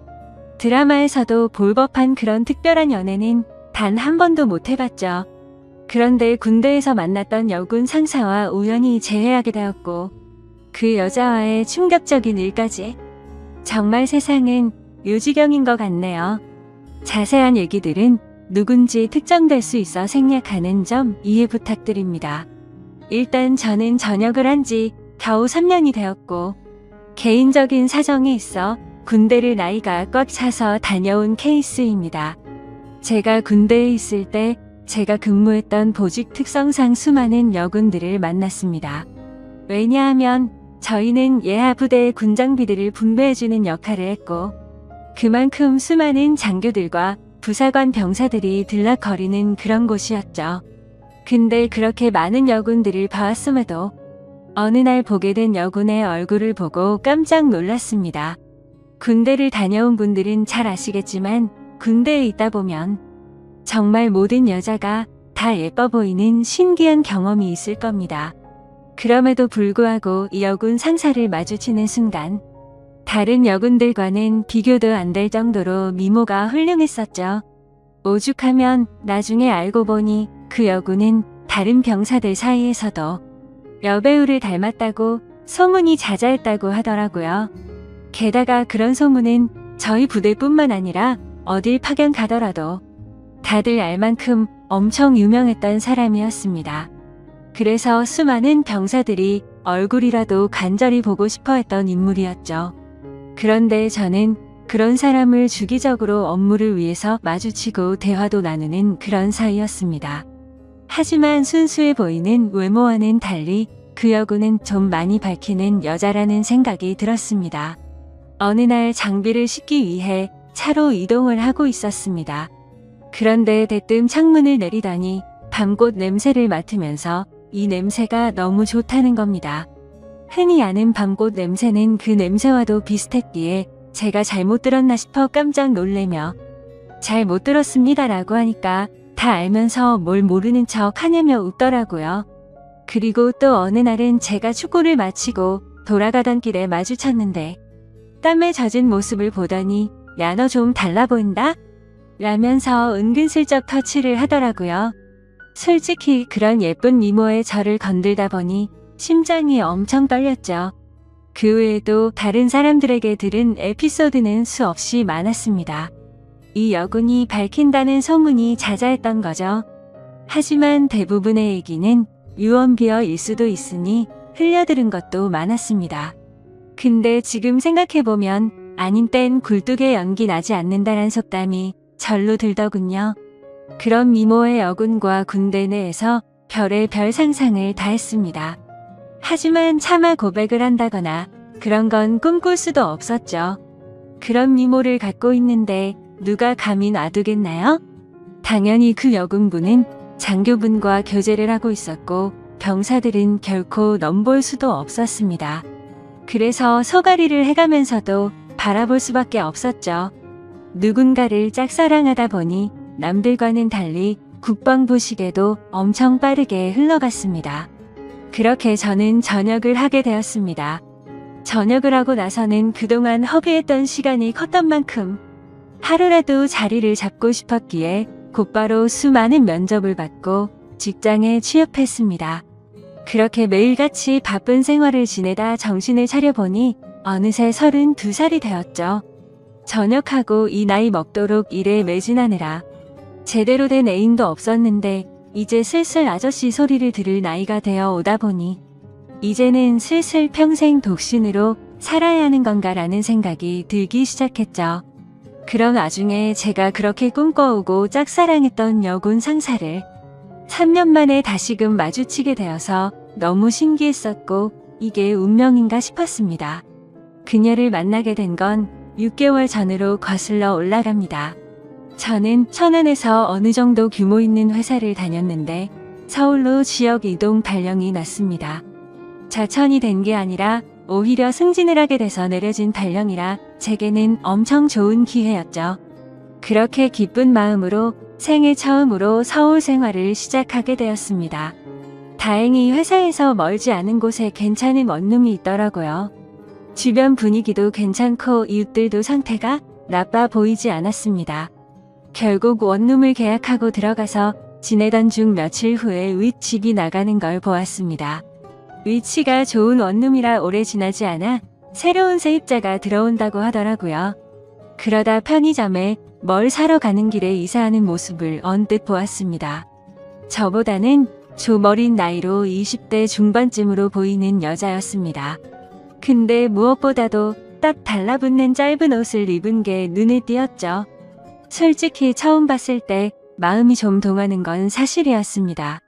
드라마에서도 볼 법한 그런 특별한 연애는 단 한 번도 못 해봤죠. 그런데 군대에서 만났던 여군 상사와 우연히 재회하게 되었고 그 여자와의 충격적인 일까지 정말 세상은 묘지경인 것 같네요. 자세한 얘기들은 누군지 특정될 수 있어 생략하는 점 이해 부탁드립니다. 일단 저는 전역을 한 지 겨우 3년이 되었고 개인적인 사정이 있어 군대를 나이가 꽉 차서 다녀온 케이스입니다. 제가 군대에 있을 때 제가 근무했던 보직 특성상 수많은 여군들을 만났습니다. 왜냐하면 저희는 예하 부대의 군장비들을 분배해주는 역할을 했고 그만큼 수많은 장교들과 부사관 병사들이 들락거리는 그런 곳이었죠. 근데 그렇게 많은 여군들을 봐왔음에도 어느 날 보게 된 여군의 얼굴을 보고 깜짝 놀랐습니다. 군대를 다녀온 분들은 잘 아시겠지만 군대에 있다 보면 정말 모든 여자가 다 예뻐 보이는 신기한 경험이 있을 겁니다. 그럼에도 불구하고 이 여군 상사를 마주치는 순간 다른 여군들과는 비교도 안 될 정도로 미모가 훌륭했었죠. 오죽하면 나중에 알고 보니 그 여군은 다른 병사들 사이에서도 여배우를 닮았다고 소문이 자자했다고 하더라고요. 게다가 그런 소문은 저희 부대뿐만 아니라 어딜 파견 가더라도 다들 알 만큼 엄청 유명했던 사람이었습니다. 그래서 수많은 병사들이 얼굴이라도 간절히 보고 싶어 했던 인물이었죠. 그런데 저는 그런 사람을 주기적으로 업무를 위해서 마주치고 대화도 나누는 그런 사이였습니다. 하지만 순수해 보이는 외모와는 달리 그 여군은 좀 많이 밝히는 여자라는 생각이 들었습니다. 어느 날 장비를 싣기 위해 차로 이동을 하고 있었습니다. 그런데 대뜸 창문을 내리더니 밤꽃 냄새를 맡으면서 이 냄새가 너무 좋다는 겁니다. 흔히 아는 밤꽃 냄새는 그 냄새와도 비슷했기에 제가 잘못 들었나 싶어 깜짝 놀래며 잘 못 들었습니다라고 하니까 다 알면서 뭘 모르는 척 하냐며 웃더라고요. 그리고 또 어느 날은 제가 축구를 마치고 돌아가던 길에 마주쳤는데 땀에 젖은 모습을 보더니 야, 너 좀 달라 보인다? 라면서 은근슬쩍 터치를 하더라고요. 솔직히 그런 예쁜 미모의 저를 건들다 보니 심장이 엄청 떨렸죠. 그 외에도 다른 사람들에게 들은 에피소드는 수없이 많았습니다. 이 여군이 밝힌다는 소문이 자자했던 거죠. 하지만 대부분의 얘기는 유언비어일 수도 있으니 흘려들은 것도 많았습니다. 근데 지금 생각해보면 아닌 땐 굴뚝에 연기 나지 않는다란 속담이 절로 들더군요. 그런 미모의 여군과 군대 내에서 별의별 상상을 다 했습니다. 하지만 차마 고백을 한다거나 그런 건 꿈꿀 수도 없었죠. 그런 미모를 갖고 있는데 누가 감히 놔두겠나요? 당연히 그 여군분은 장교분과 교제를 하고 있었고 병사들은 결코 넘볼 수도 없었습니다. 그래서 소가리를 해가면서도 바라볼 수밖에 없었죠. 누군가를 짝사랑하다 보니 남들과는 달리 국방부식에도 엄청 빠르게 흘러갔습니다. 그렇게 저는 전역을 하게 되었습니다. 전역을 하고 나서는 그동안 허비했던 시간이 컸던 만큼 하루라도 자리를 잡고 싶었기에 곧바로 수많은 면접을 받고 직장에 취업했습니다. 그렇게 매일같이 바쁜 생활을 지내다 정신을 차려보니 어느새 32살이 되었죠. 전역하고 이 나이 먹도록 일에 매진하느라 제대로 된 애인도 없었는데 이제 슬슬 아저씨 소리를 들을 나이가 되어 오다 보니 이제는 슬슬 평생 독신으로 살아야 하는 건가라는 생각이 들기 시작했죠. 그런 와중에 제가 그렇게 꿈꿔오고 짝사랑했던 여군 상사를 3년 만에 다시금 마주치게 되어서 너무 신기했었고 이게 운명인가 싶었습니다. 그녀를 만나게 된 건 6개월 전으로 거슬러 올라갑니다. 저는 천안에서 어느 정도 규모 있는 회사를 다녔는데 서울로 지역 이동 발령이 났습니다. 자천이 된 게 아니라 오히려 승진을 하게 돼서 내려진 발령이라 제게는 엄청 좋은 기회였죠. 그렇게 기쁜 마음으로 생애 처음으로 서울 생활을 시작하게 되었습니다. 다행히 회사에서 멀지 않은 곳에 괜찮은 원룸이 있더라고요. 주변 분위기도 괜찮고 이웃들도 상태가 나빠 보이지 않았습니다. 결국 원룸을 계약하고 들어가서 지내던 중 며칠 후에 윗집이 나가는 걸 보았습니다. 위치가 좋은 원룸이라 오래 지나지 않아 새로운 세입자가 들어온다고 하더라고요. 그러다 편의점에 뭘 사러 가는 길에 이사하는 모습을 언뜻 보았습니다. 저보다는 좀 어린 나이로 20대 중반쯤으로 보이는 여자였습니다. 근데 무엇보다도 딱 달라붙는 짧은 옷을 입은 게 눈에 띄었죠. 솔직히 처음 봤을 때 마음이 좀 동하는 건 사실이었습니다.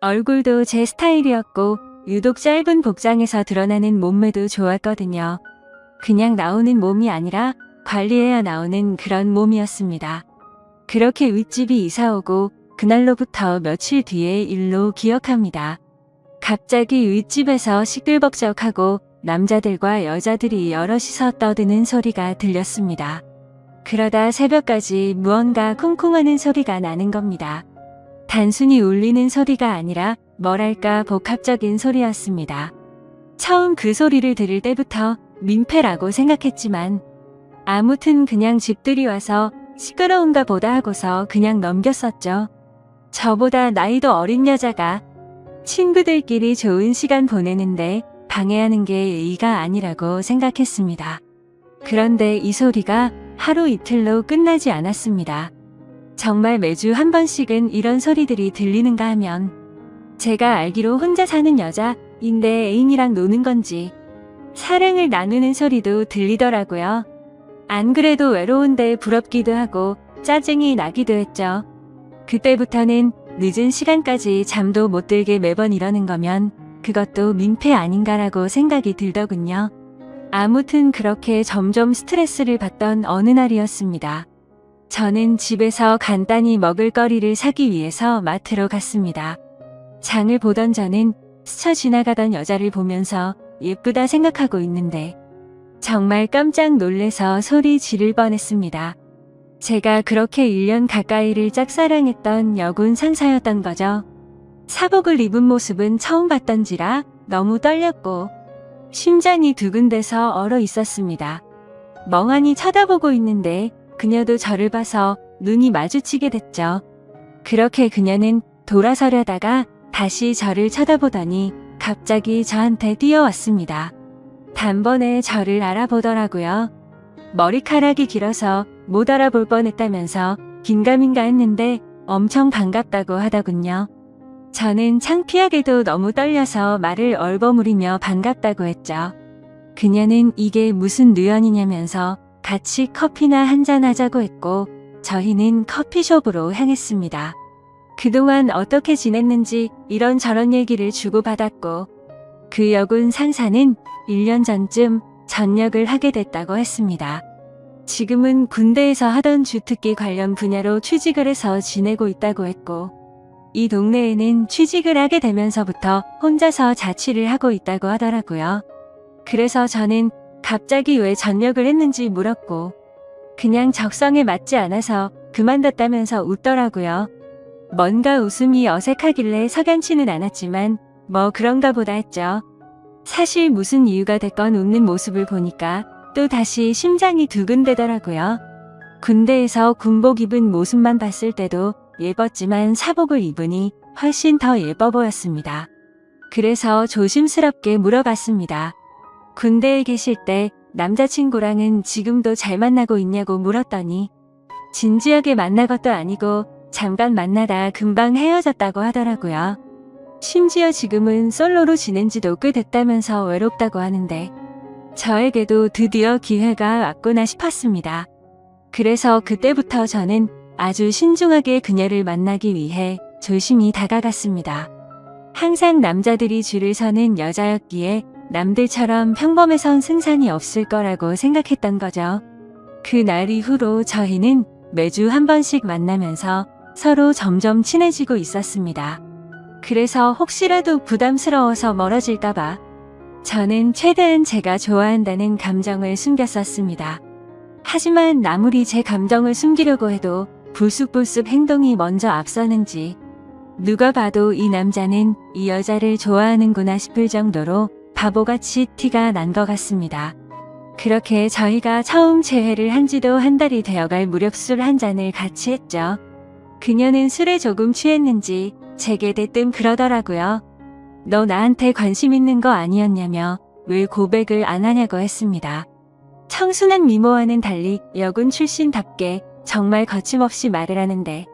얼굴도 제 스타일이었고 유독 짧은 복장에서 드러나는 몸매도 좋았거든요. 그냥 나오는 몸이 아니라 관리해야 나오는 그런 몸이었습니다. 그렇게 윗집이 이사오고 그날로부터 며칠 뒤의 일로 기억합니다. 갑자기 윗집에서 시끌벅적하고 남자들과 여자들이 여럿이서 떠드는 소리가 들렸습니다. 그러다 새벽까지 무언가 쿵쿵하는 소리가 나는 겁니다. 단순히 울리는 소리가 아니라 뭐랄까 복합적인 소리였습니다. 처음 그 소리를 들을 때부터 민폐라고 생각했지만 아무튼 그냥 집들이 와서 시끄러운가 보다 하고서 그냥 넘겼었죠. 저보다 나이도 어린 여자가 친구들끼리 좋은 시간 보내는데 방해하는 게 예의가 아니라고 생각했습니다. 그런데 이 소리가 하루 이틀로 끝나지 않았습니다. 정말 매주 한 번씩은 이런 소리들이 들리는가 하면 제가 알기로 혼자 사는 여자인데 애인이랑 노는 건지 사랑을 나누는 소리도 들리더라고요. 안 그래도 외로운데 부럽기도 하고 짜증이 나기도 했죠. 그때부터는 늦은 시간까지 잠도 못 들게 매번 이러는 거면 그것도 민폐 아닌가라고 생각이 들더군요. 아무튼 그렇게 점점 스트레스를 받던 어느 날이었습니다. 저는 집에서 간단히 먹을거리를 사기 위해서 마트로 갔습니다. 장을 보던 저는 스쳐 지나가던 여자를 보면서 예쁘다 생각하고 있는데 정말 깜짝 놀래서 소리 지를 뻔했습니다. 제가 그렇게 1년 가까이를 짝사랑했던 여군 상사였던 거죠. 사복을 입은 모습은 처음 봤던지라 너무 떨렸고 심장이 두근대서 얼어 있었습니다. 멍하니 쳐다보고 있는데 그녀도 저를 봐서 눈이 마주치게 됐죠. 그렇게 그녀는 돌아서려다가 다시 저를 쳐다보더니 갑자기 저한테 뛰어왔습니다. 단번에 저를 알아보더라고요. 머리카락이 길어서 못 알아볼 뻔했다면서 긴가민가 했는데 엄청 반갑다고 하더군요. 저는 창피하게도 너무 떨려서 말을 얼버무리며 반갑다고 했죠. 그녀는 이게 무슨 누연이냐면서 같이 커피나 한잔하자고 했고 저희는 커피숍으로 향했습니다. 그동안 어떻게 지냈는지 이런저런 얘기를 주고받았고 그 여군 상사는 1년 전쯤 전역을 하게 됐다고 했습니다. 지금은 군대에서 하던 주특기 관련 분야로 취직을 해서 지내고 있다고 했고 이 동네에는 취직을 하게 되면서부터 혼자서 자취를 하고 있다고 하더라고요. 그래서 저는 갑자기 왜 전역을 했는지 물었고 그냥 적성에 맞지 않아서 그만뒀다면서 웃더라고요. 뭔가 웃음이 어색하길래 석연치는 않았지만 뭐 그런가 보다 했죠. 사실 무슨 이유가 됐건 웃는 모습을 보니까 또 다시 심장이 두근대더라고요. 군대에서 군복 입은 모습만 봤을 때도 예뻤지만 사복을 입으니 훨씬 더 예뻐 보였습니다. 그래서 조심스럽게 물어봤습니다. 군대에 계실 때 남자친구랑은 지금도 잘 만나고 있냐고 물었더니 진지하게 만난 것도 아니고 잠깐 만나다 금방 헤어졌다고 하더라고요. 심지어 지금은 솔로로 지낸 지도 꽤 됐다면서 외롭다고 하는데 저에게도 드디어 기회가 왔구나 싶었습니다. 그래서 그때부터 저는 아주 신중하게 그녀를 만나기 위해 조심히 다가갔습니다. 항상 남자들이 줄을 서는 여자였기에 남들처럼 평범해선 승산이 없을 거라고 생각했던 거죠. 그날 이후로 저희는 매주 한 번씩 만나면서 서로 점점 친해지고 있었습니다. 그래서 혹시라도 부담스러워서 멀어질까봐 저는 최대한 제가 좋아한다는 감정을 숨겼었습니다. 하지만 아무리 제 감정을 숨기려고 해도 불쑥불쑥 행동이 먼저 앞서는지 누가 봐도 이 남자는 이 여자를 좋아하는구나 싶을 정도로 바보같이 티가 난 것 같습니다. 그렇게 저희가 처음 재회를 한 지도 한 달이 되어갈 무렵 술 한 잔을 같이 했죠. 그녀는 술에 조금 취했는지 제게 대뜸 그러더라고요. 너 나한테 관심 있는 거 아니었냐며 왜 고백을 안 하냐고 했습니다. 청순한 미모와는 달리 여군 출신답게 정말 거침없이 말을 하는데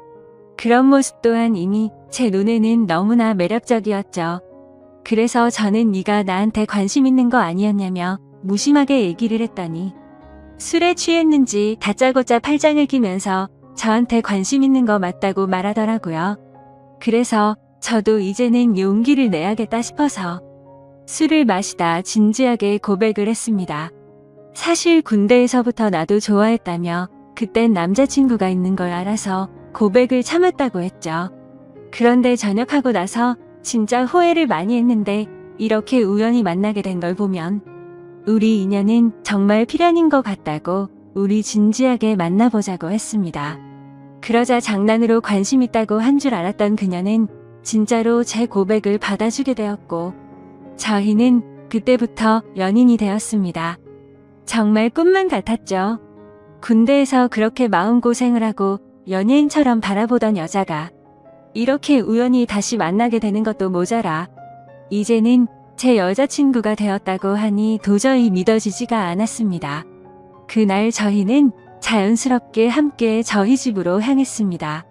그런 모습 또한 이미 제 눈에는 너무나 매력적이었죠. 그래서 저는 네가 나한테 관심 있는 거 아니었냐며 무심하게 얘기를 했더니 술에 취했는지 다짜고짜 팔짱을 끼면서 저한테 관심 있는 거 맞다고 말하더라고요. 그래서 저도 이제는 용기를 내야겠다 싶어서 술을 마시다 진지하게 고백을 했습니다. 사실 군대에서부터 나도 좋아했다며 그땐 남자친구가 있는 걸 알아서 고백을 참았다고 했죠. 그런데 전역하고 나서 진짜 후회를 많이 했는데 이렇게 우연히 만나게 된 걸 보면 우리 인연은 정말 필연인 것 같다고 우리 진지하게 만나보자고 했습니다. 그러자 장난으로 관심 있다고 한 줄 알았던 그녀는 진짜로 제 고백을 받아주게 되었고 저희는 그때부터 연인이 되었습니다. 정말 꿈만 같았죠. 군대에서 그렇게 마음고생을 하고 연예인처럼 바라보던 여자가 이렇게 우연히 다시 만나게 되는 것도 모자라 이제는 제 여자친구가 되었다고 하니 도저히 믿어지지가 않았습니다. 그날 저희는 자연스럽게 함께 저희 집으로 향했습니다.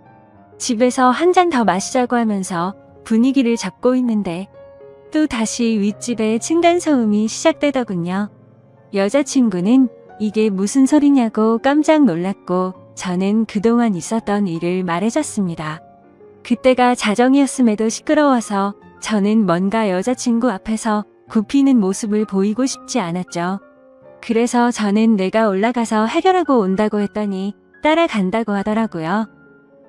집에서 한 잔 더 마시자고 하면서 분위기를 잡고 있는데 또 다시 윗집에 층간소음이 시작되더군요. 여자친구는 이게 무슨 소리냐고 깜짝 놀랐고 저는 그동안 있었던 일을 말해줬습니다. 그때가 자정이었음에도 시끄러워서 저는 뭔가 여자친구 앞에서 굽히는 모습을 보이고 싶지 않았죠. 그래서 저는 내가 올라가서 해결하고 온다고 했더니 따라간다고 하더라고요.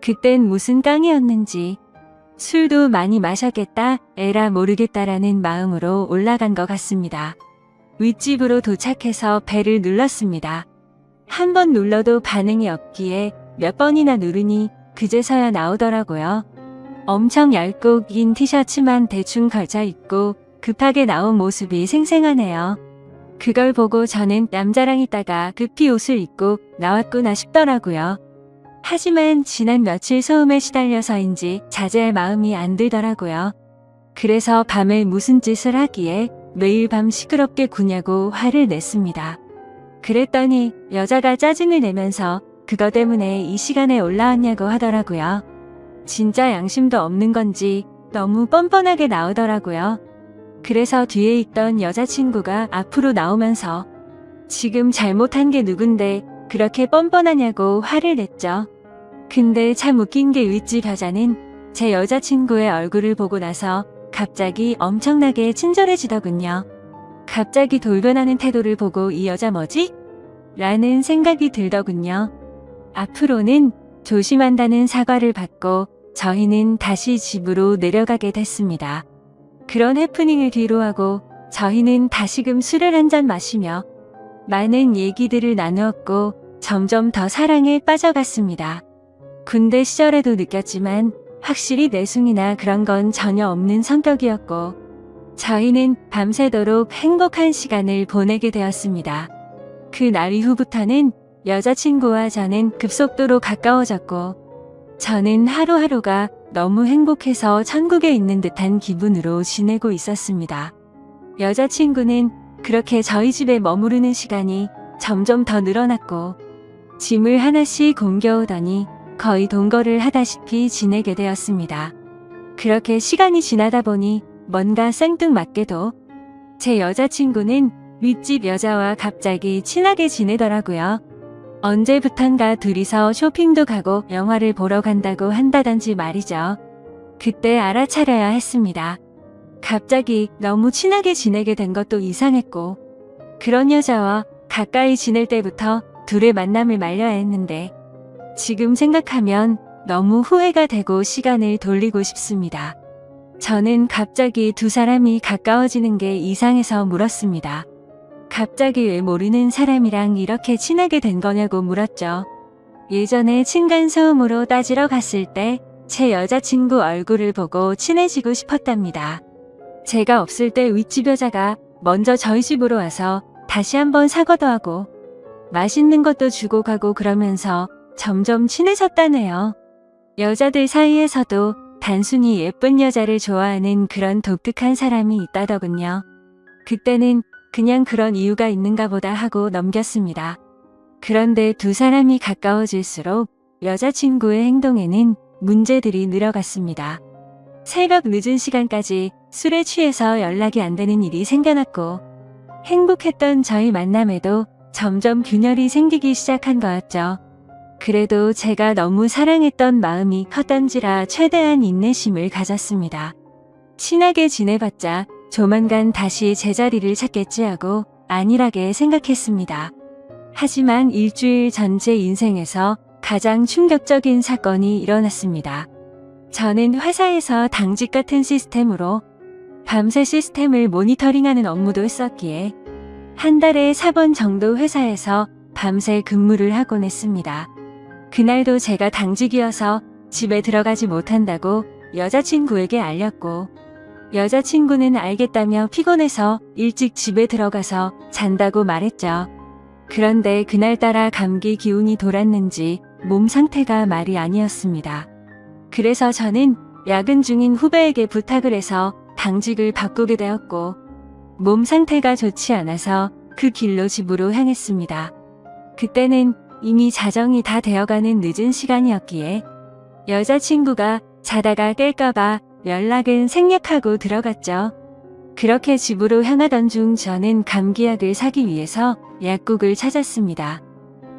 그땐 무슨 깡이었는지 술도 많이 마셨겠다, 에라 모르겠다라는 마음으로 올라간 것 같습니다. 윗집으로 도착해서 벨을 눌렀습니다. 한 번 눌러도 반응이 없기에 몇 번이나 누르니 그제서야 나오더라고요. 엄청 얇고 긴 티셔츠만 대충 걸쳐 입고 급하게 나온 모습이 생생하네요. 그걸 보고 저는 남자랑 있다가 급히 옷을 입고 나왔구나 싶더라고요. 하지만 지난 며칠 소음에 시달려서인지 자제할 마음이 안 들더라고요. 그래서 밤에 무슨 짓을 하기에 매일 밤 시끄럽게 구냐고 화를 냈습니다. 그랬더니 여자가 짜증을 내면서 그거 때문에 이 시간에 올라왔냐고 하더라고요. 진짜 양심도 없는 건지 너무 뻔뻔하게 나오더라고요. 그래서 뒤에 있던 여자친구가 앞으로 나오면서 지금 잘못한 게 누군데 그렇게 뻔뻔하냐고 화를 냈죠. 근데 참 웃긴 게 윗집 여자는 제 여자친구의 얼굴을 보고 나서 갑자기 엄청나게 친절해지더군요. 갑자기 돌변하는 태도를 보고 이 여자 뭐지? 라는 생각이 들더군요. 앞으로는 조심한다는 사과를 받고 저희는 다시 집으로 내려가게 됐습니다. 그런 해프닝을 뒤로하고 저희는 다시금 술을 한 잔 마시며 많은 얘기들을 나누었고 점점 더 사랑에 빠져갔습니다. 군대 시절에도 느꼈지만 확실히 내숭이나 그런 건 전혀 없는 성격이었고 저희는 밤새도록 행복한 시간을 보내게 되었습니다. 그날 이후부터는 여자친구와 저는 급속도로 가까워졌고 저는 하루하루가 너무 행복해서 천국에 있는 듯한 기분으로 지내고 있었습니다. 여자친구는 그렇게 저희 집에 머무르는 시간이 점점 더 늘어났고 짐을 하나씩 옮겨오더니 거의 동거를 하다시피 지내게 되었습니다. 그렇게 시간이 지나다 보니 뭔가 생뚱맞게도 제 여자친구는 윗집 여자와 갑자기 친하게 지내더라고요. 언제부턴가 둘이서 쇼핑도 가고 영화를 보러 간다고 한다던지 말이죠. 그때 알아차려야 했습니다. 갑자기 너무 친하게 지내게 된 것도 이상했고 그런 여자와 가까이 지낼 때부터 둘의 만남을 말려야 했는데 지금 생각하면 너무 후회가 되고 시간을 돌리고 싶습니다. 저는 갑자기 두 사람이 가까워지는 게 이상해서 물었습니다. 갑자기 왜 모르는 사람이랑 이렇게 친하게 된 거냐고 물었죠. 예전에 층간소음으로 따지러 갔을 때 제 여자친구 얼굴을 보고 친해지고 싶었답니다. 제가 없을 때 윗집 여자가 먼저 저희 집으로 와서 다시 한번 사과도 하고 맛있는 것도 주고 가고 그러면서 점점 친해졌다네요. 여자들 사이에서도 단순히 예쁜 여자를 좋아하는 그런 독특한 사람이 있다더군요. 그때는 그냥 그런 이유가 있는가 보다 하고 넘겼습니다. 그런데 두 사람이 가까워질수록 여자친구의 행동에는 문제들이 늘어갔습니다. 새벽 늦은 시간까지 술에 취해서 연락이 안 되는 일이 생겨났고, 행복했던 저희 만남에도 점점 균열이 생기기 시작한 거였죠. 그래도 제가 너무 사랑했던 마음이 컸던지라 최대한 인내심을 가졌습니다. 친하게 지내봤자 조만간 다시 제자리를 찾겠지 하고 안일하게 생각했습니다. 하지만 일주일 전 제 인생에서 가장 충격적인 사건이 일어났습니다. 저는 회사에서 당직 같은 시스템으로 밤새 시스템을 모니터링하는 업무도 했었기에 한 달에 4번 정도 회사에서 밤새 근무를 하곤 했습니다. 그날도 제가 당직이어서 집에 들어가지 못한다고 여자친구에게 알렸고, 여자친구는 알겠다며 피곤해서 일찍 집에 들어가서 잔다고 말했죠. 그런데 그날따라 감기 기운이 돌았는지 몸 상태가 말이 아니었습니다. 그래서 저는 야근 중인 후배에게 부탁을 해서 당직을 바꾸게 되었고, 몸 상태가 좋지 않아서 그 길로 집으로 향했습니다. 그때는 이미 자정이 다 되어가는 늦은 시간이었기에 여자친구가 자다가 깰까봐 연락은 생략하고 들어갔죠. 그렇게 집으로 향하던 중 저는 감기약을 사기 위해서 약국을 찾았습니다.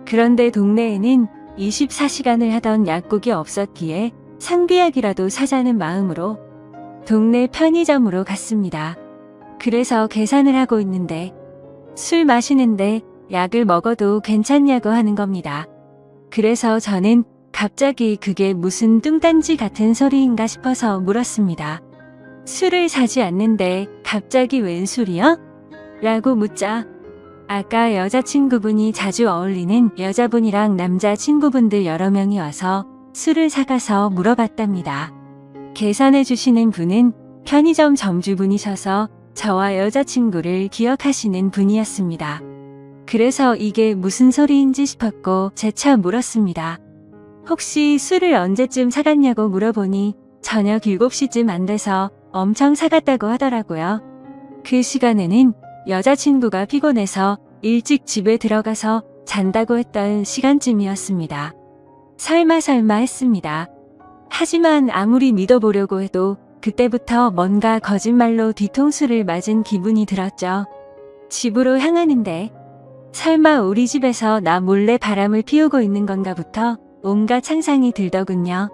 그런데 동네에는 24시간을 하던 약국이 없었기에 상비약이라도 사자는 마음으로 동네 편의점으로 갔습니다. 그래서 계산을 하고 있는데 술 마시는데 약을 먹어도 괜찮냐고 하는 겁니다. 그래서 저는 갑자기 그게 무슨 뚱딴지 같은 소리인가 싶어서 물었습니다. 술을 사지 않는데 갑자기 웬 술이요? 라고 묻자 아까 여자친구분이 자주 어울리는 여자분이랑 남자친구분들 여러 명이 와서 술을 사가서 물어봤답니다. 계산해 주시는 분은 편의점 점주분이셔서 저와 여자친구를 기억하시는 분이었습니다. 그래서 이게 무슨 소리인지 싶었고 재차 물었습니다. 혹시 술을 언제쯤 사갔냐고 물어보니 저녁 7시쯤 안 돼서 엄청 사갔다고 하더라고요. 그 시간에는 여자친구가 피곤해서 일찍 집에 들어가서 잔다고 했던 시간쯤이었습니다. 설마 했습니다. 하지만 아무리 믿어보려고 해도 그때부터 뭔가 거짓말로 뒤통수를 맞은 기분이 들었죠. 집으로 향하는데 설마 우리 집에서 나 몰래 바람을 피우고 있는 건가부터 온갖 상상이 들더군요.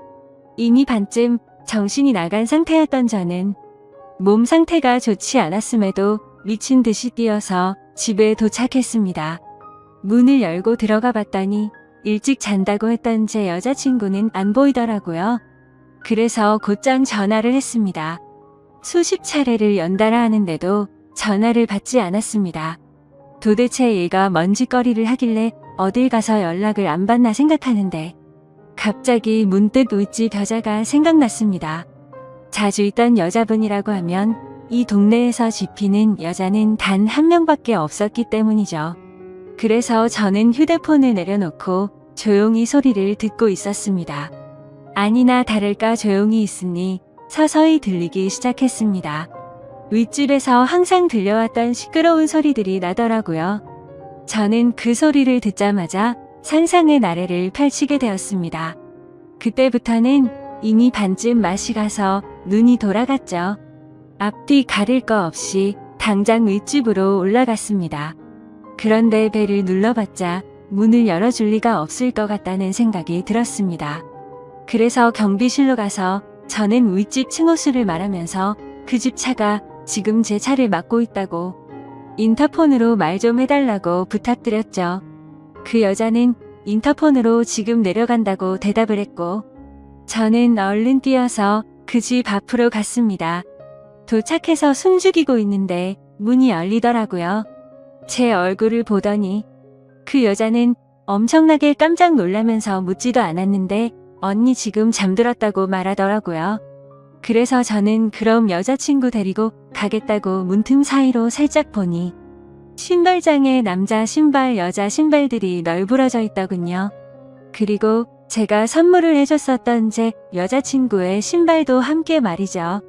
이미 반쯤 정신이 나간 상태였던 저는 몸 상태가 좋지 않았음에도 미친 듯이 뛰어서 집에 도착했습니다. 문을 열고 들어가 봤더니 일찍 잔다고 했던 제 여자친구는 안 보이더라고요. 그래서 곧장 전화를 했습니다. 수십 차례를 연달아 하는데도 전화를 받지 않았습니다. 도대체 얘가 뭔 짓거리를 하길래 어딜 가서 연락을 안 받나 생각하는데 갑자기 문득 윗집 여자가 생각났습니다. 자주 있던 여자분이라고 하면 이 동네에서 지피는 여자는 단 한 명밖에 없었기 때문이죠. 그래서 저는 휴대폰을 내려놓고 조용히 소리를 듣고 있었습니다. 아니나 다를까 조용히 있으니 서서히 들리기 시작했습니다. 윗집에서 항상 들려왔던 시끄러운 소리들이 나더라고요. 저는 그 소리를 듣자마자 상상의 나래를 펼치게 되었습니다. 그때부터는 이미 반쯤 맛이 가서 눈이 돌아갔죠. 앞뒤 가릴 거 없이 당장 윗집으로 올라갔습니다. 그런데 벨을 눌러봤자 문을 열어줄 리가 없을 것 같다는 생각이 들었습니다. 그래서 경비실로 가서 저는 윗집 층호수를 말하면서 그 집 차가 지금 제 차를 막고 있다고 인터폰으로 말 좀 해달라고 부탁드렸죠. 그 여자는 인터폰으로 지금 내려간다고 대답을 했고 저는 얼른 뛰어서 그 집 앞으로 갔습니다. 도착해서 숨죽이고 있는데 문이 열리더라고요. 제 얼굴을 보더니 그 여자는 엄청나게 깜짝 놀라면서 묻지도 않았는데 언니 지금 잠들었다고 말하더라고요. 그래서 저는 그럼 여자친구 데리고 가겠다고 문틈 사이로 살짝 보니 신발장에 남자 신발, 여자 신발들이 널브러져 있더군요. 그리고 제가 선물을 해줬었던 제 여자친구의 신발도 함께 말이죠.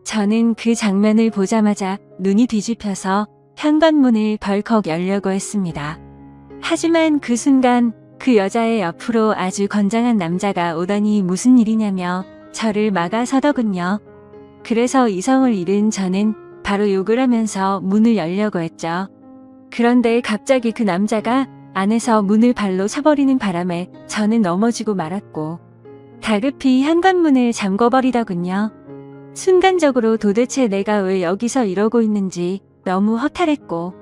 저는 그 장면을 보자마자 눈이 뒤집혀서 현관문을 벌컥 열려고 했습니다. 하지만 그 순간 그 여자의 옆으로 아주 건장한 남자가 오더니 무슨 일이냐며 저를 막아서더군요. 그래서 이성을 잃은 저는 바로 욕을 하면서 문을 열려고 했죠. 그런데 갑자기 그 남자가 안에서 문을 발로 차버리는 바람에 저는 넘어지고 말았고 다급히 현관문을 잠궈버리더군요. 순간적으로 도대체 내가 왜 여기서 이러고 있는지 너무 허탈했고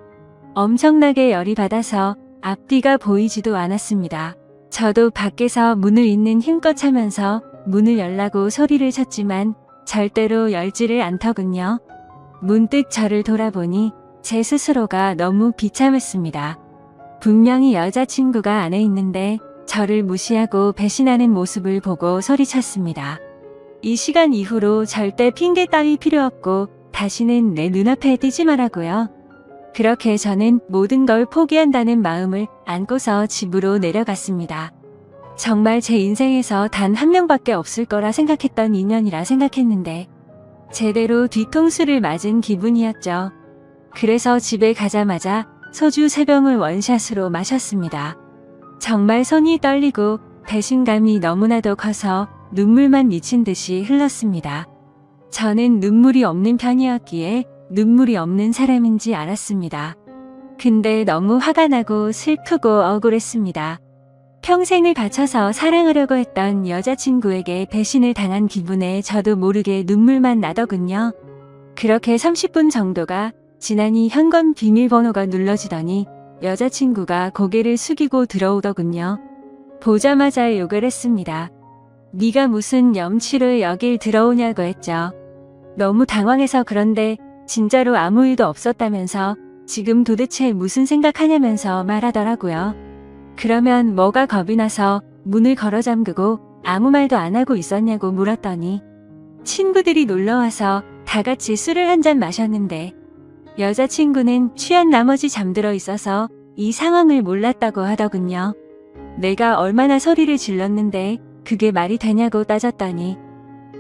엄청나게 열이 받아서 앞뒤가 보이지도 않았습니다. 저도 밖에서 문을 잇는 힘껏 차면서 문을 열라고 소리를 쳤지만 절대로 열지를 않더군요. 문득 저를 돌아보니 제 스스로가 너무 비참했습니다. 분명히 여자친구가 안에 있는데 저를 무시하고 배신하는 모습을 보고 소리쳤습니다. 이 시간 이후로 절대 핑계 따위 필요 없고 다시는 내 눈앞에 띄지 말라고요. 그렇게 저는 모든 걸 포기한다는 마음을 안고서 집으로 내려갔습니다. 정말 제 인생에서 단 한 명밖에 없을 거라 생각했던 인연이라 생각했는데 제대로 뒤통수를 맞은 기분이었죠. 그래서 집에 가자마자 소주 3병을 원샷으로 마셨습니다. 정말 손이 떨리고 배신감이 너무나도 커서 눈물만 미친 듯이 흘렀습니다. 저는 눈물이 없는 편이었기에 눈물이 없는 사람인지 알았습니다. 근데 너무 화가 나고 슬프고 억울했습니다. 평생을 바쳐서 사랑하려고 했던 여자친구에게 배신을 당한 기분에 저도 모르게 눈물만 나더군요. 그렇게 30분 정도가 지나니 현관 비밀번호가 눌러지더니 여자친구가 고개를 숙이고 들어오더군요. 보자마자 욕을 했습니다. 네가 무슨 염치로 여길 들어오냐고 했죠. 너무 당황해서 그런데 진짜로 아무 일도 없었다면서 지금 도대체 무슨 생각하냐면서 말하더라고요. 그러면 뭐가 겁이 나서 문을 걸어 잠그고 아무 말도 안 하고 있었냐고 물었더니 친구들이 놀러와서 다 같이 술을 한 잔 마셨는데 여자친구는 취한 나머지 잠들어 있어서 이 상황을 몰랐다고 하더군요. 내가 얼마나 소리를 질렀는데 그게 말이 되냐고 따졌더니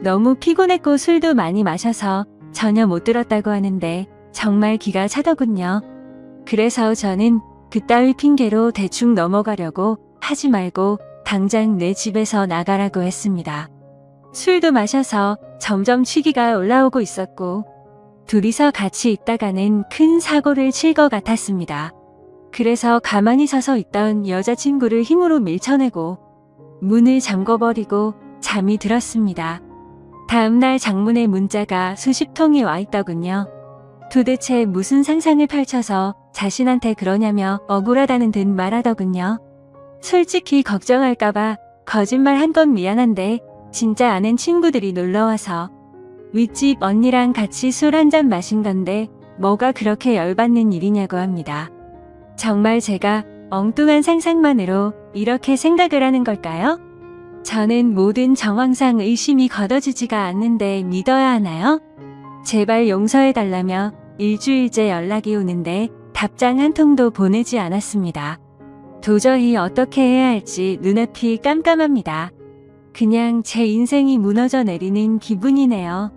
너무 피곤했고 술도 많이 마셔서 전혀 못 들었다고 하는데 정말 기가 차더군요. 그래서 저는 그따위 핑계로 대충 넘어가려고 하지 말고 당장 내 집에서 나가라고 했습니다. 술도 마셔서 점점 취기가 올라오고 있었고 둘이서 같이 있다가는 큰 사고를 칠 것 같았습니다. 그래서 가만히 서서 있던 여자친구를 힘으로 밀쳐내고 문을 잠궈버리고 잠이 들었습니다. 다음날 장문의 문자가 수십 통이 와 있더군요. 도대체 무슨 상상을 펼쳐서 자신한테 그러냐며 억울하다는 듯 말하더군요. 솔직히 걱정할까봐 거짓말 한 건 미안한데 진짜 아는 친구들이 놀러와서 윗집 언니랑 같이 술 한 잔 마신 건데 뭐가 그렇게 열받는 일이냐고 합니다. 정말 제가 엉뚱한 상상만으로 이렇게 생각을 하는 걸까요? 저는 모든 정황상 의심이 걷어지지가 않는데 믿어야 하나요? 제발 용서해달라며 일주일째 연락이 오는데 답장 한 통도 보내지 않았습니다. 도저히 어떻게 해야 할지 눈앞이 깜깜합니다. 그냥 제 인생이 무너져 내리는 기분이네요.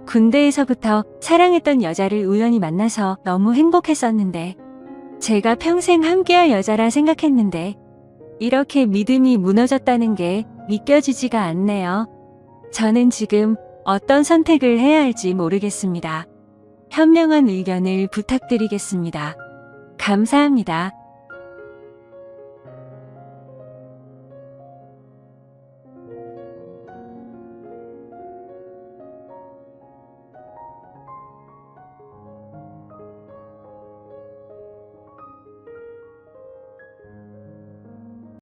군대에서부터 사랑했던 여자를 우연히 만나서 너무 행복했었는데 제가 평생 함께할 여자라 생각했는데 이렇게 믿음이 무너졌다는 게 믿겨지지가 않네요. 저는 지금 어떤 선택을 해야 할지 모르겠습니다. 현명한 의견을 부탁드리겠습니다. 감사합니다.